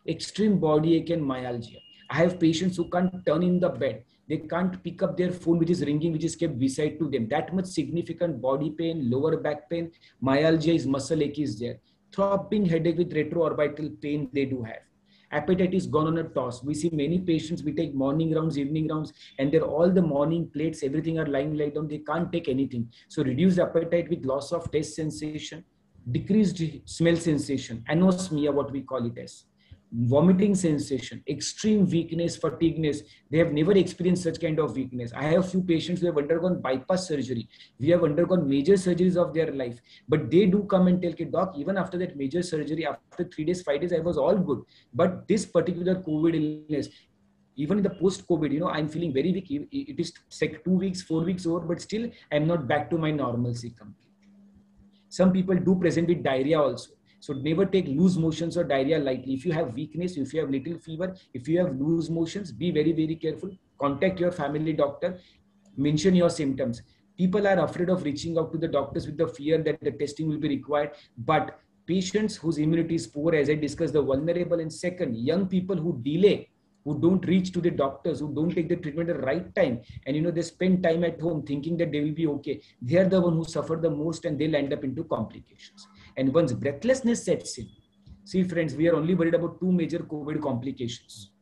Speaker 2: Extreme body ache and myalgia. I have patients who can't turn in the bed. They can't pick up their phone, which is ringing, which is kept beside to them. That much significant body pain, lower back pain, myalgia is muscle ache is there. Throbbing headache with retroorbital pain they do have. Appetite is gone on a toss. We see many patients, we take morning rounds, evening rounds, and they're all the morning plates, everything are lying down. They can't take anything. So reduced appetite with loss of taste sensation, decreased smell sensation, anosmia, what we call it as, vomiting sensation, extreme weakness, fatigueness. They have never experienced such kind of weakness. I have few patients who have undergone bypass surgery. We have undergone major surgeries of their life, but they do come and tell, okay, doc, even after that major surgery, after 3 days, 5 days, I was all good. But this particular COVID illness, even in the post-COVID, you know, I'm feeling very weak. It is like 2 weeks, 4 weeks over, but still I'm not back to my normalcy completely. Some people do present with diarrhea also. So never take loose motions or diarrhea lightly. If you have weakness, if you have little fever, if you have loose motions, be very, very careful. Contact your family doctor. Mention your symptoms. People are afraid of reaching out to the doctors with the fear that the testing will be required. But patients whose immunity is poor, as I discussed, the vulnerable, and second, young people who delay, who don't reach to the doctors, who don't take the treatment at the right time, and you know, they spend time at home thinking that they will be okay. They are the one who suffer the most, and they'll end up into complications. And once breathlessness sets in, see friends, we are only worried about 2 major COVID complications.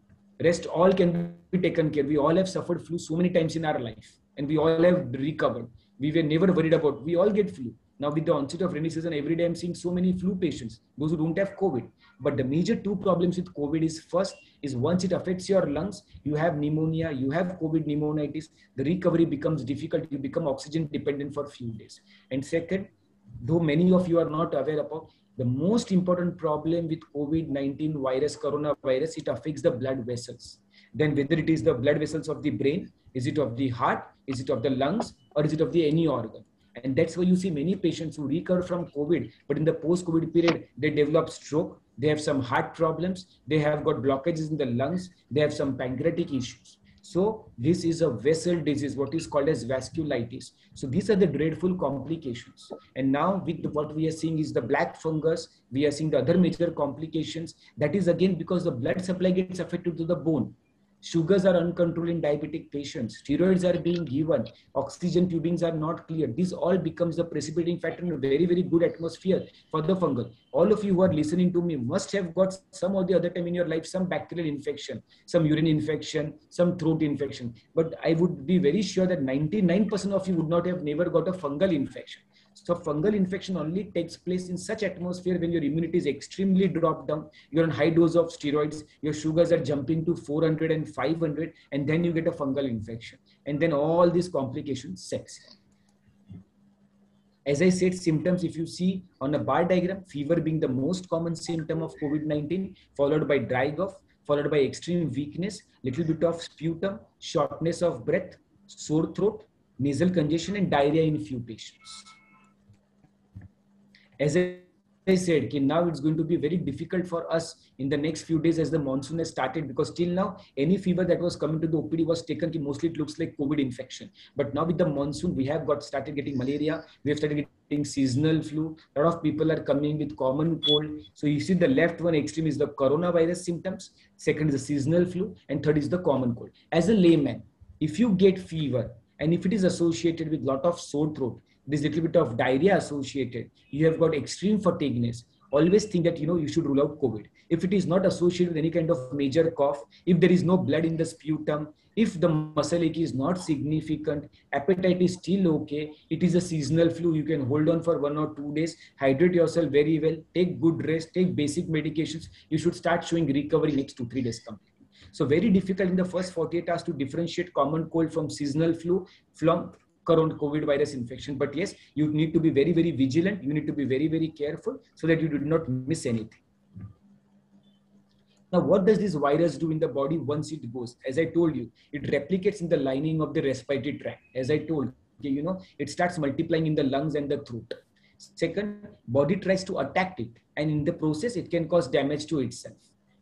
Speaker 2: Rest all can be taken care. We all have suffered flu so many times in our life, and we all have recovered. We were never worried about, we all get flu. Now with the onset of rainy season, every day I'm seeing so many flu patients, those who don't have COVID. But the major 2 problems with COVID is, first is once it affects your lungs, you have pneumonia, you have COVID pneumonitis, the recovery becomes difficult, you become oxygen dependent for a few days. And second, though many of you are not aware about, the most important problem with COVID-19 virus, coronavirus, it affects the blood vessels. Then whether it is the blood vessels of the brain, is it of the heart, is it of the lungs, or is it of the any organ? And that's why you see many patients who recover from COVID, but in the post-COVID period, they develop stroke, they have some heart problems, they have got blockages in the lungs, they have some pancreatic issues. So this is a vessel disease, what is called as vasculitis. So these are the dreadful complications. And now with what we are seeing is the black fungus, we are seeing the other major complications. That is again because the blood supply gets affected to the bone. Sugars are uncontrolled in diabetic patients. Steroids are being given. Oxygen tubings are not clear. This all becomes the precipitating factor in a very, very good atmosphere for the fungal. All of you who are listening to me must have got some or the other time in your life some bacterial infection, some urine infection, some throat infection. But I would be very sure that 99% of you would not have never got a fungal infection. So fungal infection only takes place in such atmosphere when your immunity is extremely dropped down, you're on high dose of steroids, your sugars are jumping to 400 and 500, and then you get a fungal infection. And then all these complications sets in. As I said, symptoms, if you see on a bar diagram, fever being the most common symptom of COVID-19, followed by dry cough, followed by extreme weakness, little bit of sputum, shortness of breath, sore throat, nasal congestion, and diarrhea in few patients. As I said, okay, now it's going to be very difficult for us in the next few days as the monsoon has started, because till now, any fever that was coming to the OPD was taken, mostly it looks like COVID infection. But now with the monsoon, we have started getting malaria, we have started getting seasonal flu, a lot of people are coming with common cold. So you see the left one extreme is the coronavirus symptoms, second is the seasonal flu, and third is the common cold. As a layman, if you get fever, and if it is associated with lot of sore throat, there's a little bit of diarrhea associated, you have got extreme fatigueness, always think that, you should rule out COVID. If it is not associated with any kind of major cough, if there is no blood in the sputum, if the muscle ache is not significant, appetite is still okay, it is a seasonal flu, you can hold on for 1 or 2 days, hydrate yourself very well, take good rest, take basic medications, you should start showing recovery next 2-3 days completely. So very difficult in the first 48 hours to differentiate common cold from seasonal flu, from COVID virus infection. But yes, you need to be very, very vigilant. You need to be very, very careful so that you do not miss anything. Now, what does this virus do in the body once it goes? As I told you, it replicates in the lining of the respiratory tract. As I told you, it starts multiplying in the lungs and the throat. Second, body tries to attack it. And in the process, it can cause damage to itself.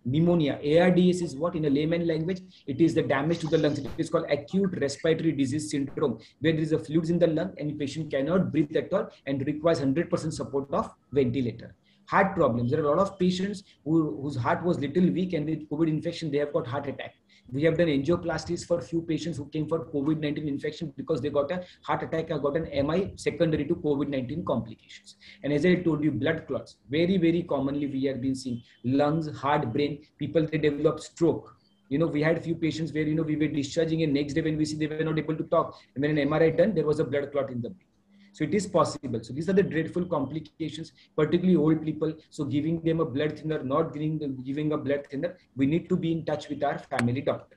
Speaker 2: Pneumonia, ARDS is what in a layman language? It is the damage to the lungs. It is called acute respiratory disease syndrome, where there is a fluids in the lung and the patient cannot breathe at all and requires 100% support of ventilator. Heart problems. There are a lot of patients whose heart was little weak, and with COVID infection, they have got heart attack. We have done angioplasties for few patients who came for COVID-19 infection because they got a heart attack or got an MI secondary to COVID-19 complications. And as I told you, blood clots, very, very commonly we have been seeing lungs, heart, brain, people, they develop stroke. You know, we had a few patients where, you know, we were discharging and next day when we see they were not able to talk. And when an MRI done, there was a blood clot in the brain. So it is possible. So these are the dreadful complications, particularly old people. So giving them a blood thinner, not giving a blood thinner, we need to be in touch with our family doctor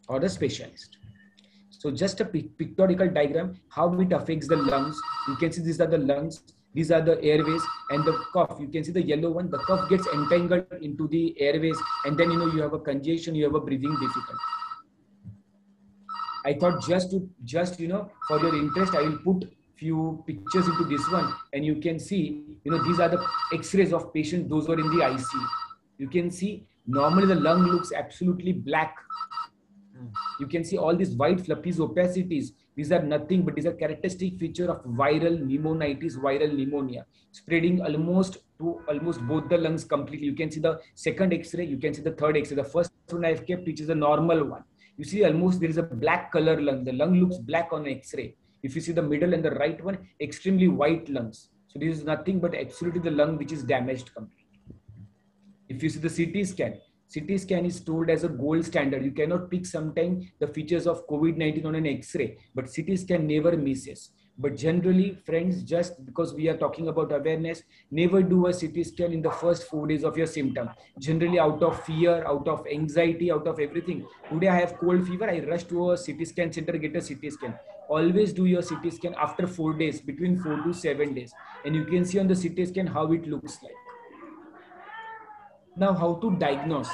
Speaker 2: or a specialist. So just a pictorial diagram, how it affects the lungs. You can see these are the lungs, these are the airways, and the cough. You can see the yellow one, the cough gets entangled into the airways, and then, you know, you have a congestion, you have a breathing difficulty. I thought just, you know, for your interest, I will put few pictures into this one, and you can see, you know, these are the x-rays of patients, those who are in the ICU. You can see normally the lung looks absolutely black. You can see all these white fluffies, opacities. These are nothing but these are characteristic feature of viral pneumonitis, viral pneumonia, spreading almost both the lungs completely. You can see the second x-ray, you can see the third x-ray. The first one I have kept, which is a normal one. You see almost there is a black color lung. The lung looks black on x-ray. If you see the middle and the right one, extremely white lungs. So this is nothing but absolutely the lung which is damaged completely. If you see the CT scan is told as a gold standard. You cannot pick sometimes the features of COVID-19 on an X-ray, but CT scan never misses. But generally, friends, just because we are talking about awareness, never do a CT scan in the first 4 days of your symptom. Generally, out of fear, out of anxiety, out of everything. Today I have cold fever, I rush to a CT scan center, get a CT scan. Always do your CT scan after 4 days, between 4 to 7 days. And you can see on the CT scan how it looks like. Now, how to diagnose?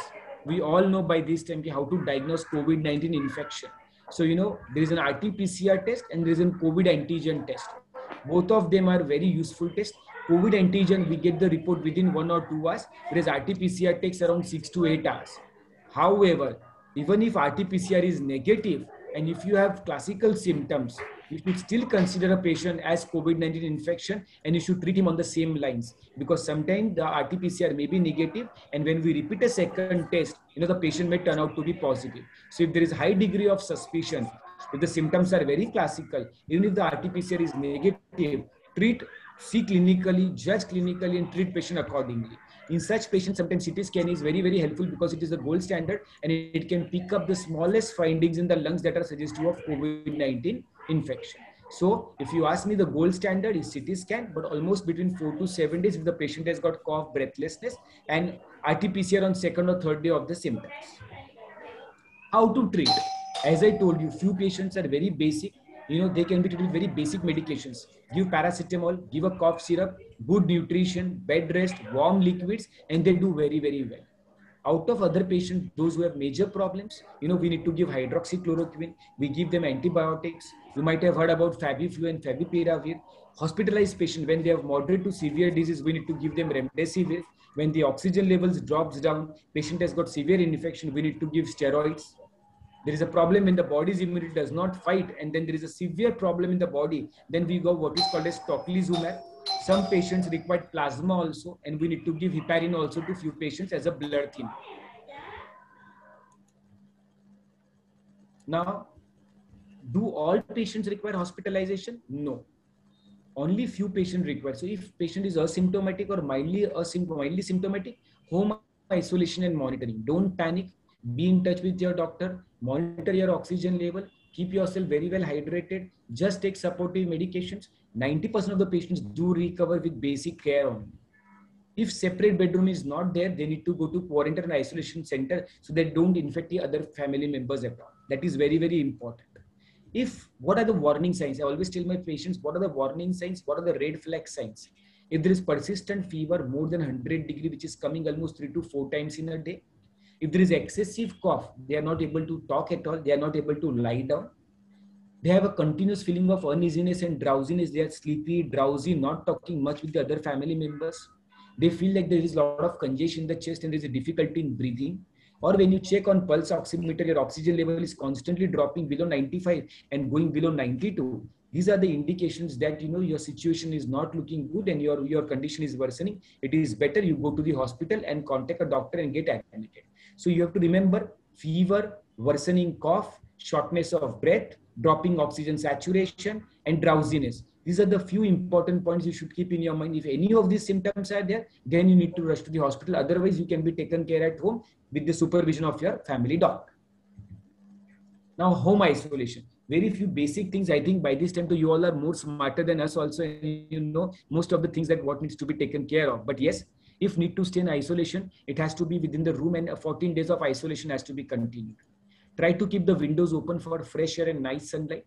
Speaker 2: We all know by this time how to diagnose COVID-19 infection. So, you know, there is an RT-PCR test and there is a COVID antigen test. Both of them are very useful tests. COVID antigen, we get the report within 1 or 2 hours, whereas RT-PCR takes around 6 to 8 hours. However, even if RT-PCR is negative, and if you have classical symptoms, you should still consider a patient as COVID-19 infection and you should treat him on the same lines, because sometimes the RT-PCR may be negative, and when we repeat a second test, you know, the patient may turn out to be positive. So if there is high degree of suspicion, if the symptoms are very classical, even if the RT-PCR is negative, see clinically, judge clinically, and treat patient accordingly. In such patients, sometimes CT scan is very, very helpful because it is a gold standard and it can pick up the smallest findings in the lungs that are suggestive of COVID-19 infection. So if you ask me, the gold standard is CT scan, but almost between 4 to 7 days if the patient has got cough, breathlessness, and RT-PCR on second or third day of the symptoms. How to treat? As I told you, few patients are very basic. You know, they can be treated with very basic medications. Give paracetamol, give a cough syrup, good nutrition, bed rest, warm liquids, and they do very, very well. Out of other patients, those who have major problems, you know, we need to give hydroxychloroquine. We give them antibiotics. You might have heard about Fabiflu and Favipiravir. Hospitalized patients, when they have moderate to severe disease, we need to give them remdesivir. When the oxygen levels drops down, patient has got severe infection, we need to give steroids. There is a problem when the body's immunity does not fight, and then there is a severe problem in the body. Then we go what is called as tocilizumab. Some patients require plasma also, and we need to give heparin also to few patients as a blood thinner. Now, do all patients require hospitalization? No. Only few patients require. So if patient is asymptomatic or mildly symptomatic, home isolation and monitoring. Don't panic. Be in touch with your doctor. Monitor your oxygen level. Keep yourself very well hydrated. Just take supportive medications. 90% of the patients do recover with basic care only. If separate bedroom is not there, they need to go to quarantine and isolation center so they don't infect the other family members abroad. That is very, very important. What are the warning signs? I always tell my patients, what are the warning signs? What are the red flag signs? If there is persistent fever more than 100 degrees, which is coming almost 3 to 4 times in a day. If there is excessive cough, they are not able to talk at all. They are not able to lie down. They have a continuous feeling of uneasiness and drowsiness. They are sleepy, drowsy, not talking much with the other family members. They feel like there is a lot of congestion in the chest and there is a difficulty in breathing. Or when you check on pulse oximeter, your oxygen level is constantly dropping below 95 and going below 92. These are the indications that, you know, your situation is not looking good and your condition is worsening. It is better you go to the hospital and contact a doctor and get admitted. So you have to remember, fever, worsening cough, shortness of breath, dropping oxygen saturation, and drowsiness. These are the few important points you should keep in your mind. If any of these symptoms are there, then you need to rush to the hospital. Otherwise, you can be taken care at home with the supervision of your family doctor. Now, home isolation. Very few basic things. I think by this time, you all are more smarter than us also. And you know most of the things that what needs to be taken care of. But yes, if need to stay in isolation, it has to be within the room, and 14 days of isolation has to be continued. Try to keep the windows open for fresh air and nice sunlight.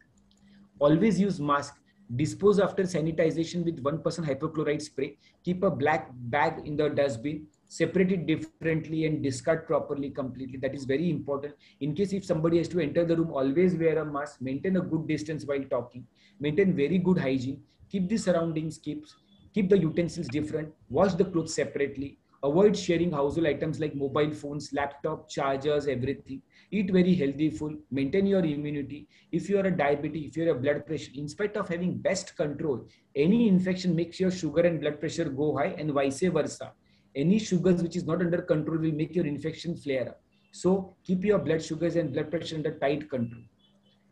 Speaker 2: Always use mask. Dispose after sanitization with 1% hypochlorite spray. Keep a black bag in the dustbin. Separate it differently and discard properly completely. That is very important. In case if somebody has to enter the room, always wear a mask. Maintain a good distance while talking. Maintain very good hygiene. Keep the surroundings, keep the utensils different. Wash the clothes separately. Avoid sharing household items like mobile phones, laptop, chargers, everything. Eat very healthy food. Maintain your immunity. If you are a diabetic, if you are a blood pressure, in spite of having best control, any infection makes your sugar and blood pressure go high, and vice versa. Any sugars which is not under control will make your infection flare up. So keep your blood sugars and blood pressure under tight control.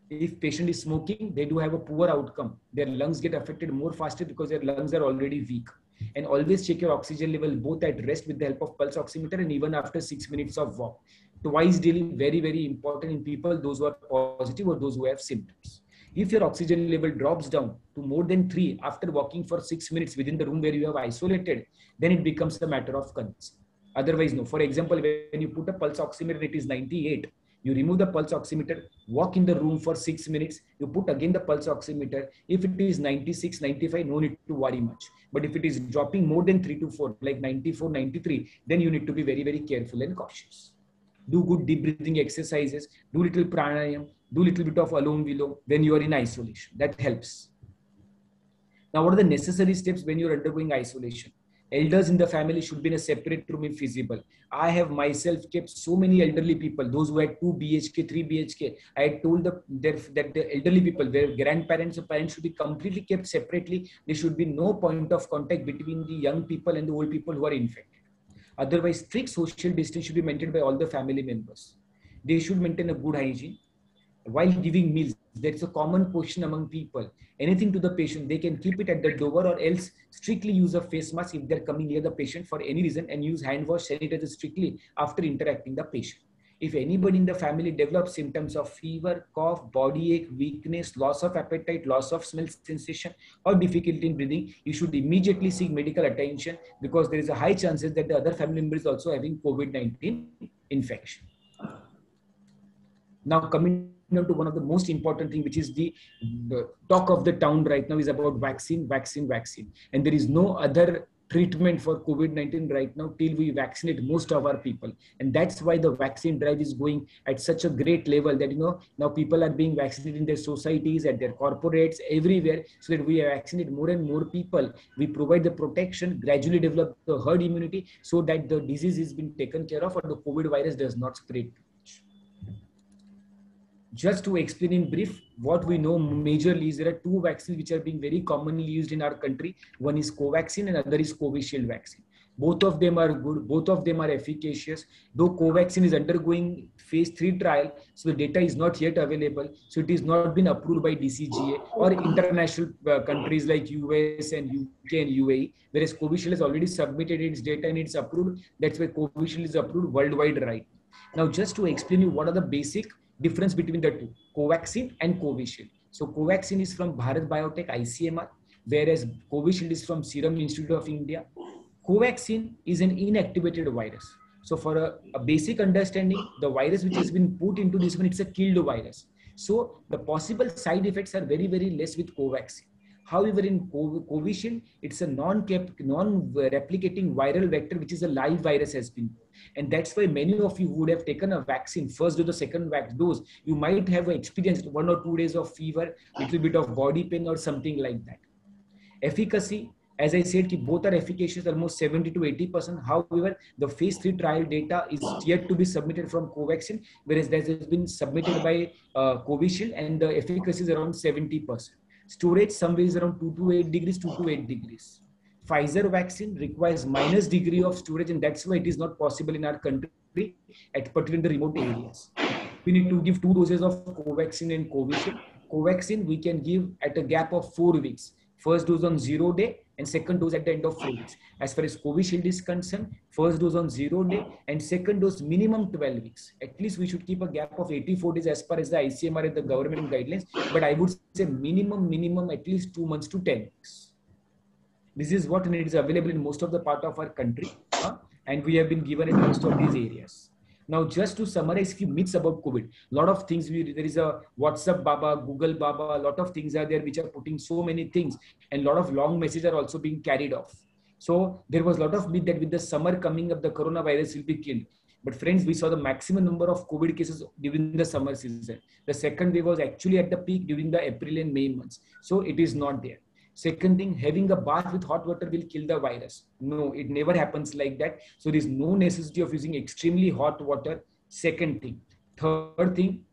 Speaker 2: If patient is smoking, they do have a poor outcome. Their lungs get affected more faster because their lungs are already weak. And always check your oxygen level both at rest with the help of pulse oximeter and even after 6 minutes of walk. Twice daily, very, very important in people, those who are positive or those who have symptoms. If your oxygen level drops down to more than 3 after walking for 6 minutes within the room where you have isolated, then it becomes a matter of concern. Otherwise, no. For example, when you put a pulse oximeter, it is 98. You remove the pulse oximeter, walk in the room for 6 minutes, you put again the pulse oximeter. If it is 96, 95, no need to worry much. But if it is dropping more than 3 to 4, like 94, 93, then you need to be very, very careful and cautious. Do good deep breathing exercises, do little pranayam, do little bit of alom vilom when you are in isolation. That helps. Now, what are the necessary steps when you're undergoing isolation? Elders in the family should be in a separate room if feasible. I have myself kept so many elderly people, those who had 2 BHK, 3 BHK. I had told that the elderly people, their grandparents or parents should be completely kept separately. There should be no point of contact between the young people and the old people who are infected. Otherwise, strict social distance should be maintained by all the family members. They should maintain a good hygiene. While giving meals, there is a common question among people. Anything to the patient, they can keep it at the door or else strictly use a face mask if they're coming near the patient for any reason, and use hand wash sanitizer strictly after interacting the patient. If anybody in the family develops symptoms of fever, cough, body ache, weakness, loss of appetite, loss of smell sensation, or difficulty in breathing, you should immediately seek medical attention because there is a high chances that the other family member is also having COVID-19 infection. Now coming down to one of the most important thing, which is the talk of the town right now, is about vaccine. And there is no other treatment for COVID-19 right now till we vaccinate most of our people. And that's why the vaccine drive is going at such a great level that, now people are being vaccinated in their societies, at their corporates, everywhere, so that we vaccinate more and more people. We provide the protection, gradually develop the herd immunity so that the disease is being taken care of or the COVID virus does not spread. Just to explain in brief, what we know majorly is there are 2 vaccines which are being very commonly used in our country. One is Covaxin and other is Covishield vaccine. Both of them are good. Both of them are efficacious. Though Covaxin is undergoing phase 3 trial, so the data is not yet available. So it is not been approved by DCGA or international countries like US and UK and UAE. Whereas Covishield has already submitted its data and it's approved. That's why Covishield is approved worldwide right now. Just to explain you what are the basic difference between the two, Covaxin and Covishield. So Covaxin is from Bharat Biotech ICMR, whereas Covishield is from Serum Institute of India. Covaxin is an inactivated virus. So for a basic understanding, the virus which has been put into this one, it's a killed virus. So the possible side effects are very, very less with Covaxin. However, in Covishield, it's a non-replicating viral vector, which is a live virus has been. And that's why many of you who would have taken a vaccine, first dose or second dose, you might have experienced 1 or 2 days of fever, little bit of body pain or something like that. Efficacy, as I said, both are efficacious, almost 70 to 80%. However, the phase 3 trial data is yet to be submitted from Covaxin, whereas that has been submitted by Covishield, and the efficacy is around 70%. Storage somewhere is around 2 to 8 degrees, 2 to 8 degrees. Pfizer vaccine requires minus degree of storage, and that's why it is not possible in our country, particularly in the remote areas. we need to give 2 doses of Covaxin and Covishield. Covaxin we can give at a gap of 4 weeks. First dose on 0 day and second dose at the end of 4 weeks. As far as Covishield is concerned, first dose on 0 day and second dose minimum 12 weeks. At least we should keep a gap of 84 days as per as the ICMR and the government guidelines. But I would say minimum at least 2 months to 10 weeks. This is what is available in most of the part of our country, and we have been given in most of these areas. Now, just to summarize few myths about COVID, a lot of things, there is a WhatsApp Baba, Google Baba, a lot of things are there which are putting so many things, and a lot of long messages are also being carried off. So there was a lot of myth that with the summer coming up, the coronavirus will be killed. But friends, we saw the maximum number of COVID cases during the summer season. The second wave was actually at the peak during the April and May months. So it is not there. Second thing, having a bath with hot water will kill the virus. No, it never happens like that. So there is no necessity of using extremely hot water. Second thing. Third thing,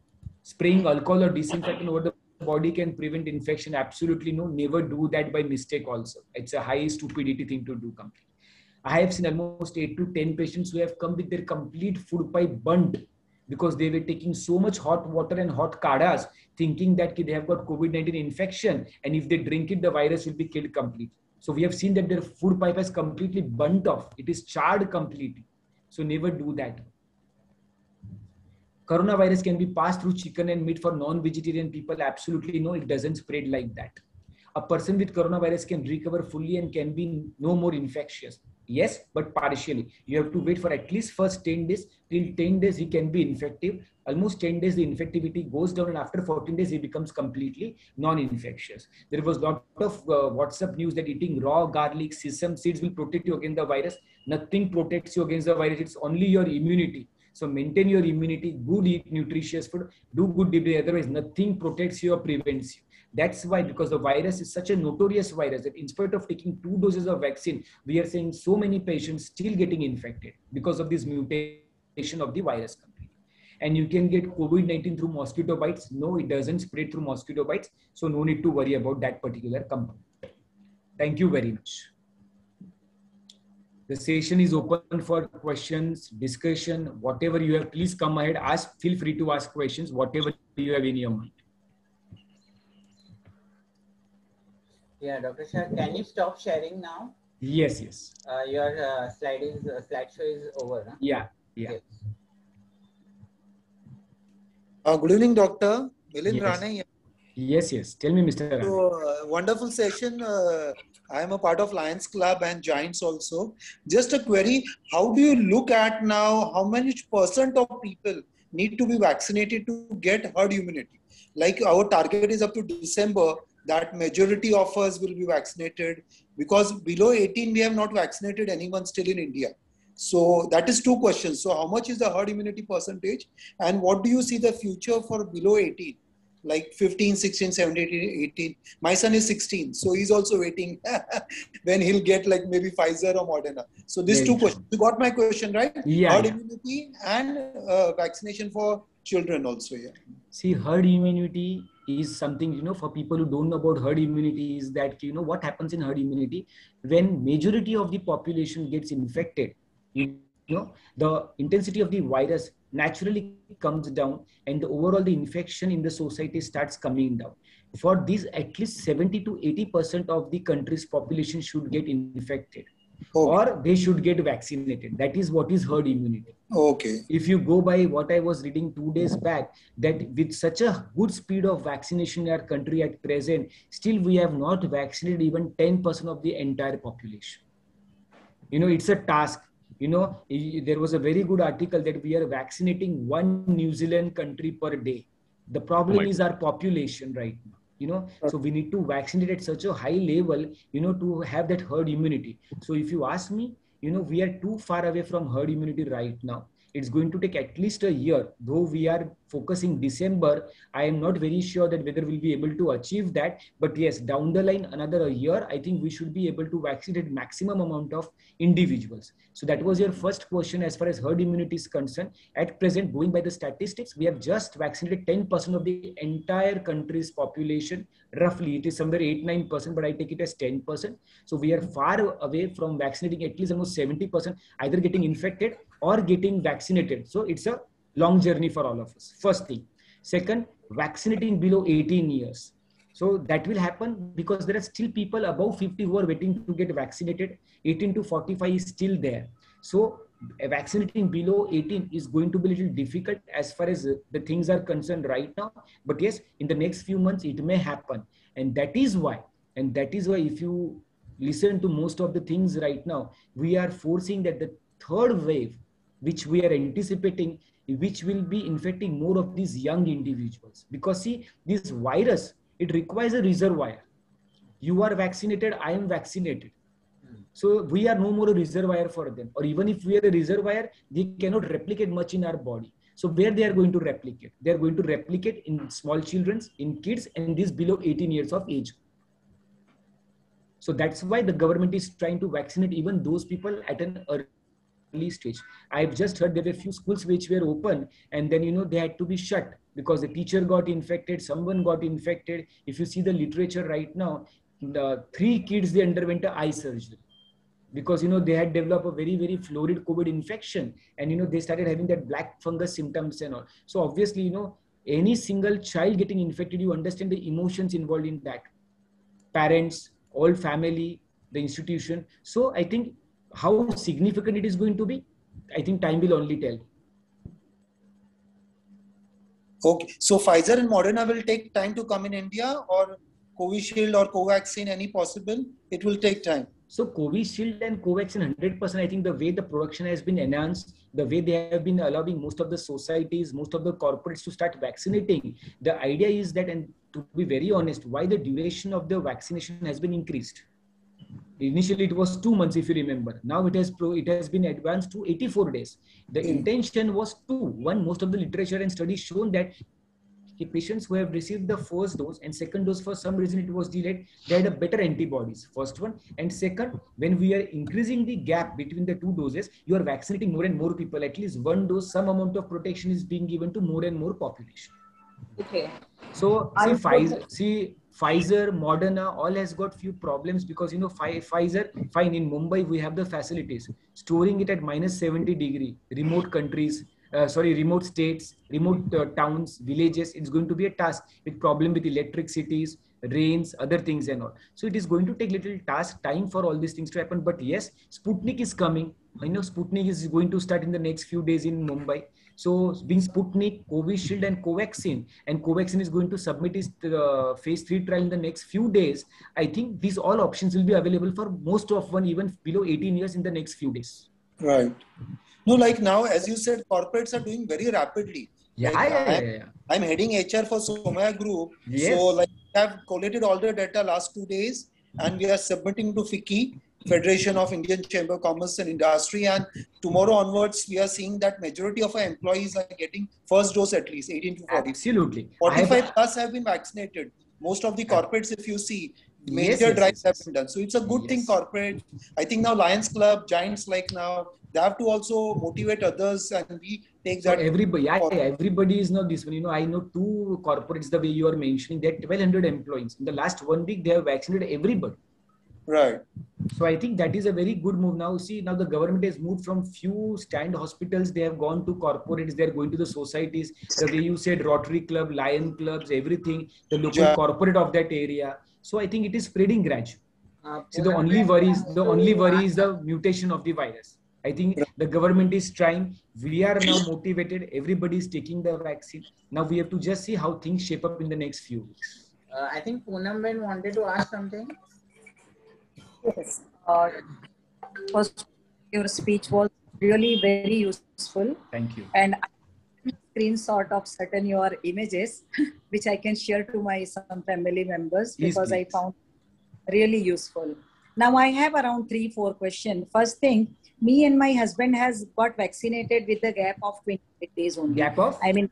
Speaker 2: spraying alcohol or disinfectant over the body can prevent infection. Absolutely no, never do that by mistake also. It's a high stupidity thing to do completely. I have seen almost 8 to 10 patients who have come with their complete food pipe burnt because they were taking so much hot water and hot kadas, thinking that they have got COVID-19 infection, and if they drink it, the virus will be killed completely. So we have seen that their food pipe has completely burnt off. It is charred completely. So never do that. Coronavirus can be passed through chicken and meat for non-vegetarian people. Absolutely no, it doesn't spread like that. A person with coronavirus can recover fully and can be no more infectious. Yes, but partially. You have to wait for at least first 10 days. Till 10 days, he can be infective. Almost 10 days, the infectivity goes down, and after 14 days, he becomes completely non-infectious. There was a lot of WhatsApp news that eating raw garlic, sesame seeds will protect you against the virus. Nothing protects you against the virus. It's only your immunity. So maintain your immunity, good eat nutritious food, do good debate. Otherwise, nothing protects you or prevents you. That's why, because the virus is such a notorious virus that in spite of taking 2 doses of vaccine, we are seeing so many patients still getting infected because of this mutation of the virus. And you can get COVID-19 through mosquito bites. No, it doesn't spread through mosquito bites. So no need to worry about that particular component. Thank you very much. The session is open for questions, discussion, whatever you have. Please come ahead, ask. Feel free to ask questions, whatever you have in your mind.
Speaker 1: Yeah, Dr. Shah, can you stop sharing now?
Speaker 2: Yes, yes.
Speaker 1: Your slideshow is over. Huh?
Speaker 2: Yeah, yeah.
Speaker 1: Yes.
Speaker 11: Good evening, Doctor. Milind
Speaker 2: Yes.
Speaker 11: Rane.
Speaker 2: Yes, yes. Tell me, Mr. Rane.
Speaker 11: So, wonderful session. I am a part of Lions Club and Giants also. Just a query, how do you look at now, how many % of people need to be vaccinated to get herd immunity? Like our target is up to December, that majority of us will be vaccinated, because below 18, we have not vaccinated anyone still in India. So that is 2 questions. So how much is the herd immunity %? And what do you see the future for below 18? Like 15, 16, 17, 18. My son is 16. So he's also waiting when he'll get like maybe Pfizer or Moderna. So these 2 questions. You got my question, right?
Speaker 2: Yeah.
Speaker 11: Herd immunity and vaccination for children also. Yeah.
Speaker 2: See, herd immunity is something, you know, for people who don't know about herd immunity, is that, you know, what happens in herd immunity when majority of the population gets infected, you know, the intensity of the virus naturally comes down and overall the infection in the society starts coming down. For this, at least 70 to 80% of the country's population should get infected. Okay. Or they should get vaccinated. That is what is herd immunity.
Speaker 11: Okay.
Speaker 2: If you go by what I was reading 2 days back, that with such a good speed of vaccination in our country at present, still we have not vaccinated even 10% of the entire population. You know, it's a task. You know, there was a very good article that we are vaccinating 1 New Zealand country per day. The problem is our population right now. You know, so we need to vaccinate at such a high level, you know, to have that herd immunity. So if you ask me, you know, we are too far away from herd immunity right now. It's going to take at least a year. Though we are focusing December, I am not very sure that whether we'll be able to achieve that. But yes, down the line, another year, I think we should be able to vaccinate maximum amount of individuals. So that was your first question as far as herd immunity is concerned. At present, going by the statistics, we have just vaccinated 10% of the entire country's population. Roughly, it is somewhere 8-9%, but I take it as 10%. So we are far away from vaccinating at least almost 70%, either getting infected or getting vaccinated. So it's a long journey for all of us. First thing. Second, vaccinating below 18 years. So that will happen because there are still people above 50 who are waiting to get vaccinated. 18 to 45 is still there. So vaccinating below 18 is going to be a little difficult as far as the things are concerned right now. But yes, in the next few months, it may happen. And that is why if you listen to most of the things right now, we are forcing that the third wave, which we are anticipating, which will be infecting more of these young individuals. Because see, this virus, it requires a reservoir. You are vaccinated, I am vaccinated. So we are no more a reservoir for them. Or even if we are a reservoir, they cannot replicate much in our body. So where they are going to replicate? They are going to replicate in small children, in kids, and these below 18 years of age. So that's why the government is trying to vaccinate even those people at an early stage. I've just heard there were a few schools which were open, and then, you know, they had to be shut because the teacher got infected, someone got infected. If you see the literature right now, the 3 kids, they underwent an eye surgery because, you know, they had developed a very, very florid COVID infection, and, you know, they started having that black fungus symptoms and all. So obviously, you know, any single child getting infected, you understand the emotions involved in that. Parents, all family, the institution. So I think how significant it is going to be, I think time will only tell.
Speaker 11: Okay, so Pfizer and Moderna will take time to come in India, or Covishield or Covaxin, any possible? It will take time.
Speaker 2: So Covishield and Covaxin 100%, I think the way the production has been enhanced, the way they have been allowing most of the societies, most of the corporates to start vaccinating, the idea is that, and to be very honest, why the duration of the vaccination has been increased. Initially, it was 2 months, if you remember. Now it has been advanced to 84 days. The intention was 2. One, most of the literature and studies shown that patients who have received the first dose and second dose, for some reason it was delayed, they had a better antibodies, first one. And second, when we are increasing the gap between the 2 doses, you are vaccinating more and more people. At least 1 dose, some amount of protection is being given to more and more population.
Speaker 10: Okay.
Speaker 2: So see, Pfizer, Moderna, all has got few problems because, you know, Pfizer, fine, in Mumbai, we have the facilities. Storing it at -70 degree, remote countries, remote states, remote towns, villages, it's going to be a task with problem with electricities, rains, other things and all. So it is going to take little time for all these things to happen. But yes, Sputnik is coming. I know Sputnik is going to start in the next few days in Mumbai. So being Sputnik, Covishield and Covaxin is going to submit its phase 3 trial in the next few days. I think these all options will be available for most of one, even below 18 years in the next few days.
Speaker 11: Right. No, like now, as you said, corporates are doing very rapidly.
Speaker 2: Yeah,
Speaker 11: like I'm heading HR for Somaya Group.
Speaker 2: Yes.
Speaker 11: So like we have collated all the data last 2 days and we are submitting to FICCI, Federation of Indian Chamber of Commerce and Industry. And tomorrow onwards, we are seeing that majority of our employees are getting first dose at least 18 to 40.
Speaker 2: Absolutely.
Speaker 11: 45 plus have been vaccinated. Most of the corporates, if you see, major drives have been done. So it's a good thing, corporate. I think now Lions Club, Giants, like now, they have to also motivate others, and we take that.
Speaker 2: Everybody is now this one. You know, I know 2 corporates, the way you are mentioning, that 1,200 employees. In the last 1 week, they have vaccinated everybody.
Speaker 11: Right.
Speaker 2: So I think that is a very good move. Now, see, now the government has moved from few stand hospitals. They have gone to corporates. They are going to the societies. The way you said, Rotary Club, Lion Clubs, everything, the local corporate of that area. So I think it is spreading gradually. See, the only worry is the mutation of the virus. I think the government is trying. We are now motivated. Everybody is taking the vaccine. Now we have to just see how things shape up in the next few weeks.
Speaker 1: I think Poonam Ben wanted to ask something.
Speaker 10: Yes. First, your speech was really very useful.
Speaker 2: Thank you.
Speaker 10: And I screenshot of certain your images, which I can share to my some family members because I found really useful. Now I have around 3-4 questions. First thing, me and my husband has got vaccinated with the gap of 28 days only.
Speaker 2: Gap of?
Speaker 10: I mean,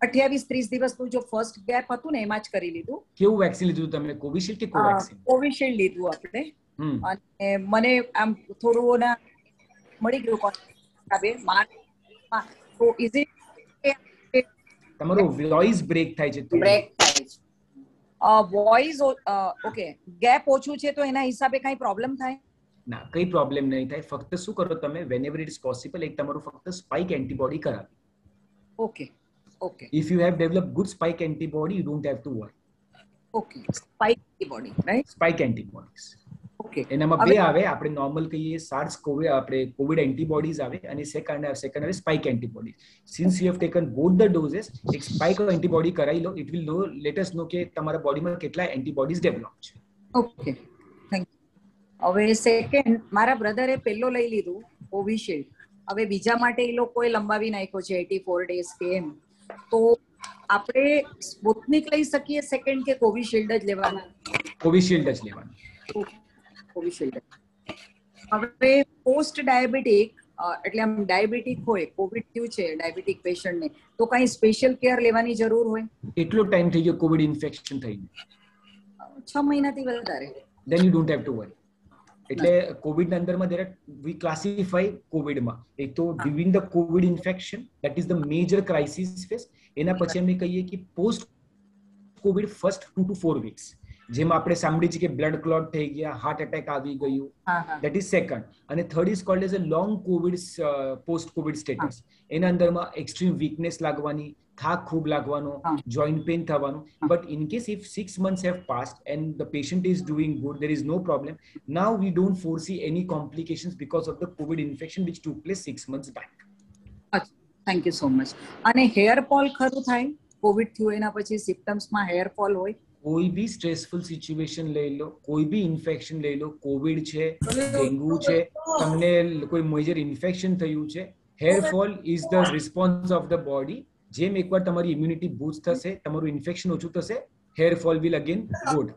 Speaker 10: 28-30 દિવસનું જો first gap હતું ને એમાં જ કરી લીધું.
Speaker 2: કેવું vaccine લીધું તમે, કોવિશિલ્ડ કે કોવેક્સિન?
Speaker 10: કોવિશિલ્ડ લીધું આપણે. અને મને આમ થોડું ના મળી ગયું કોન્ફિડન્સ માર્ચ. તો ઇઝ ઇટ
Speaker 2: તમારો વોઇસ બ્રેક થાય છે?
Speaker 10: બ્રેક થાય છે. વોઇસ ઓકે, ગેપ ઓછું છે તો એના હિસાબે કઈ પ્રોબ્લેમ થાય?
Speaker 2: ના, કઈ પ્રોબ્લેમ નહીં થાય. ફક્ત શું કરો તમે, whenever it is possible, એક તમારું ફક્ત સ્પાઇક એન્ટીબોડી કરાવી.
Speaker 10: Okay. Okay.
Speaker 2: If you have developed good spike antibody, you don't have to worry.
Speaker 10: Okay. Spike antibody, right?
Speaker 2: Spike antibodies.
Speaker 10: Okay.
Speaker 2: એનામાં બે આવે, આપણે નોર્મલ કહીએ SARS આપણે કોવિડ એન્ટીબોડીઝ આવે અને સેકન્ડ આવે spike antibodies. Since you have taken both the doses, એક સ્પાઇક એન્ટીબોડી કરાવી લો, it will no let us know કે તમારા બોડીમાં કેટલા એન્ટીબોડીઝ ડેવલપ છે.
Speaker 10: Okay, thank you. હવે સેકન્ડ, મારા બ્રધરે પહેલો લઈ લીધું કોવિશિલ્ડ, હવે બીજા માટે એ લોકોએ લંબાવી નાખ્યો છે 84 ડેઝ કે એમ, તો આપણે સ્પુતનિક લઈ શકીએ સેકન્ડ કે કોવિશિલ્ડ જ લેવાના?
Speaker 2: કોવિશિલ્ડ જ લેવાનું.
Speaker 10: કોવિશિલ્ડ. હવે પોસ્ટ ડાયાબિટીક, એટલે આમ ડાયાબિટીક હોય, કોવિડ થયું છે ડાયાબિટીક પેશન્ટને, તો કઈ સ્પેશિયલ કેર લેવાની જરૂર હોય?
Speaker 2: એટલો ટાઈમ થઈ ગયો કોવિડ ઇન્ફેક્શન થઈને,
Speaker 10: 6 મહિનાથી વધારે,
Speaker 2: then you don't have to worry. એટલે કોવિડ ના અંદરમાં we classify કોવિડમાં એક તો during the covid infection, that is the major crisis phase. એના પછી અમે કહીએ કે post Covid first 2 to 4 weeks, જેમાં આપણે સાંભળી છે કે બ્લડ ક્લોટ થઈ ગયા, હાર્ટ એટેક આવી ગયું, that is second. અને third is called as a long covid post covid status. એના અંદરમાં extreme weakness લાગવાની, થાક ખૂબ લાગવાનો, joint pain થવાનું. But in case if 6 months have passed and the patient is doing good, there is no problem. Now we don't foresee any complications because of the COVID infection which took place 6 months back.
Speaker 10: Thank you so much. અને hair fall ખરું થાય? Covid થયું એના પછી સિમ્પટમ્સમાં hair fall હોય?
Speaker 2: કોઈ બી stressful situation લઈ લો, કોઈ બી ઇન્ફેક્શન લઈ લો, કોવિડ છે, ડેન્ગ્યુ છે, તમને કોઈ મેજર ઇન્ફેક્શન થયું છે, hair fall is the response of the body. જેમ એકવાર તમારી ઇમ્યુનિટી બૂસ્ટ થશે, તમારું ઇન્ફેક્શન ઓછું થશે, hair fall will again good.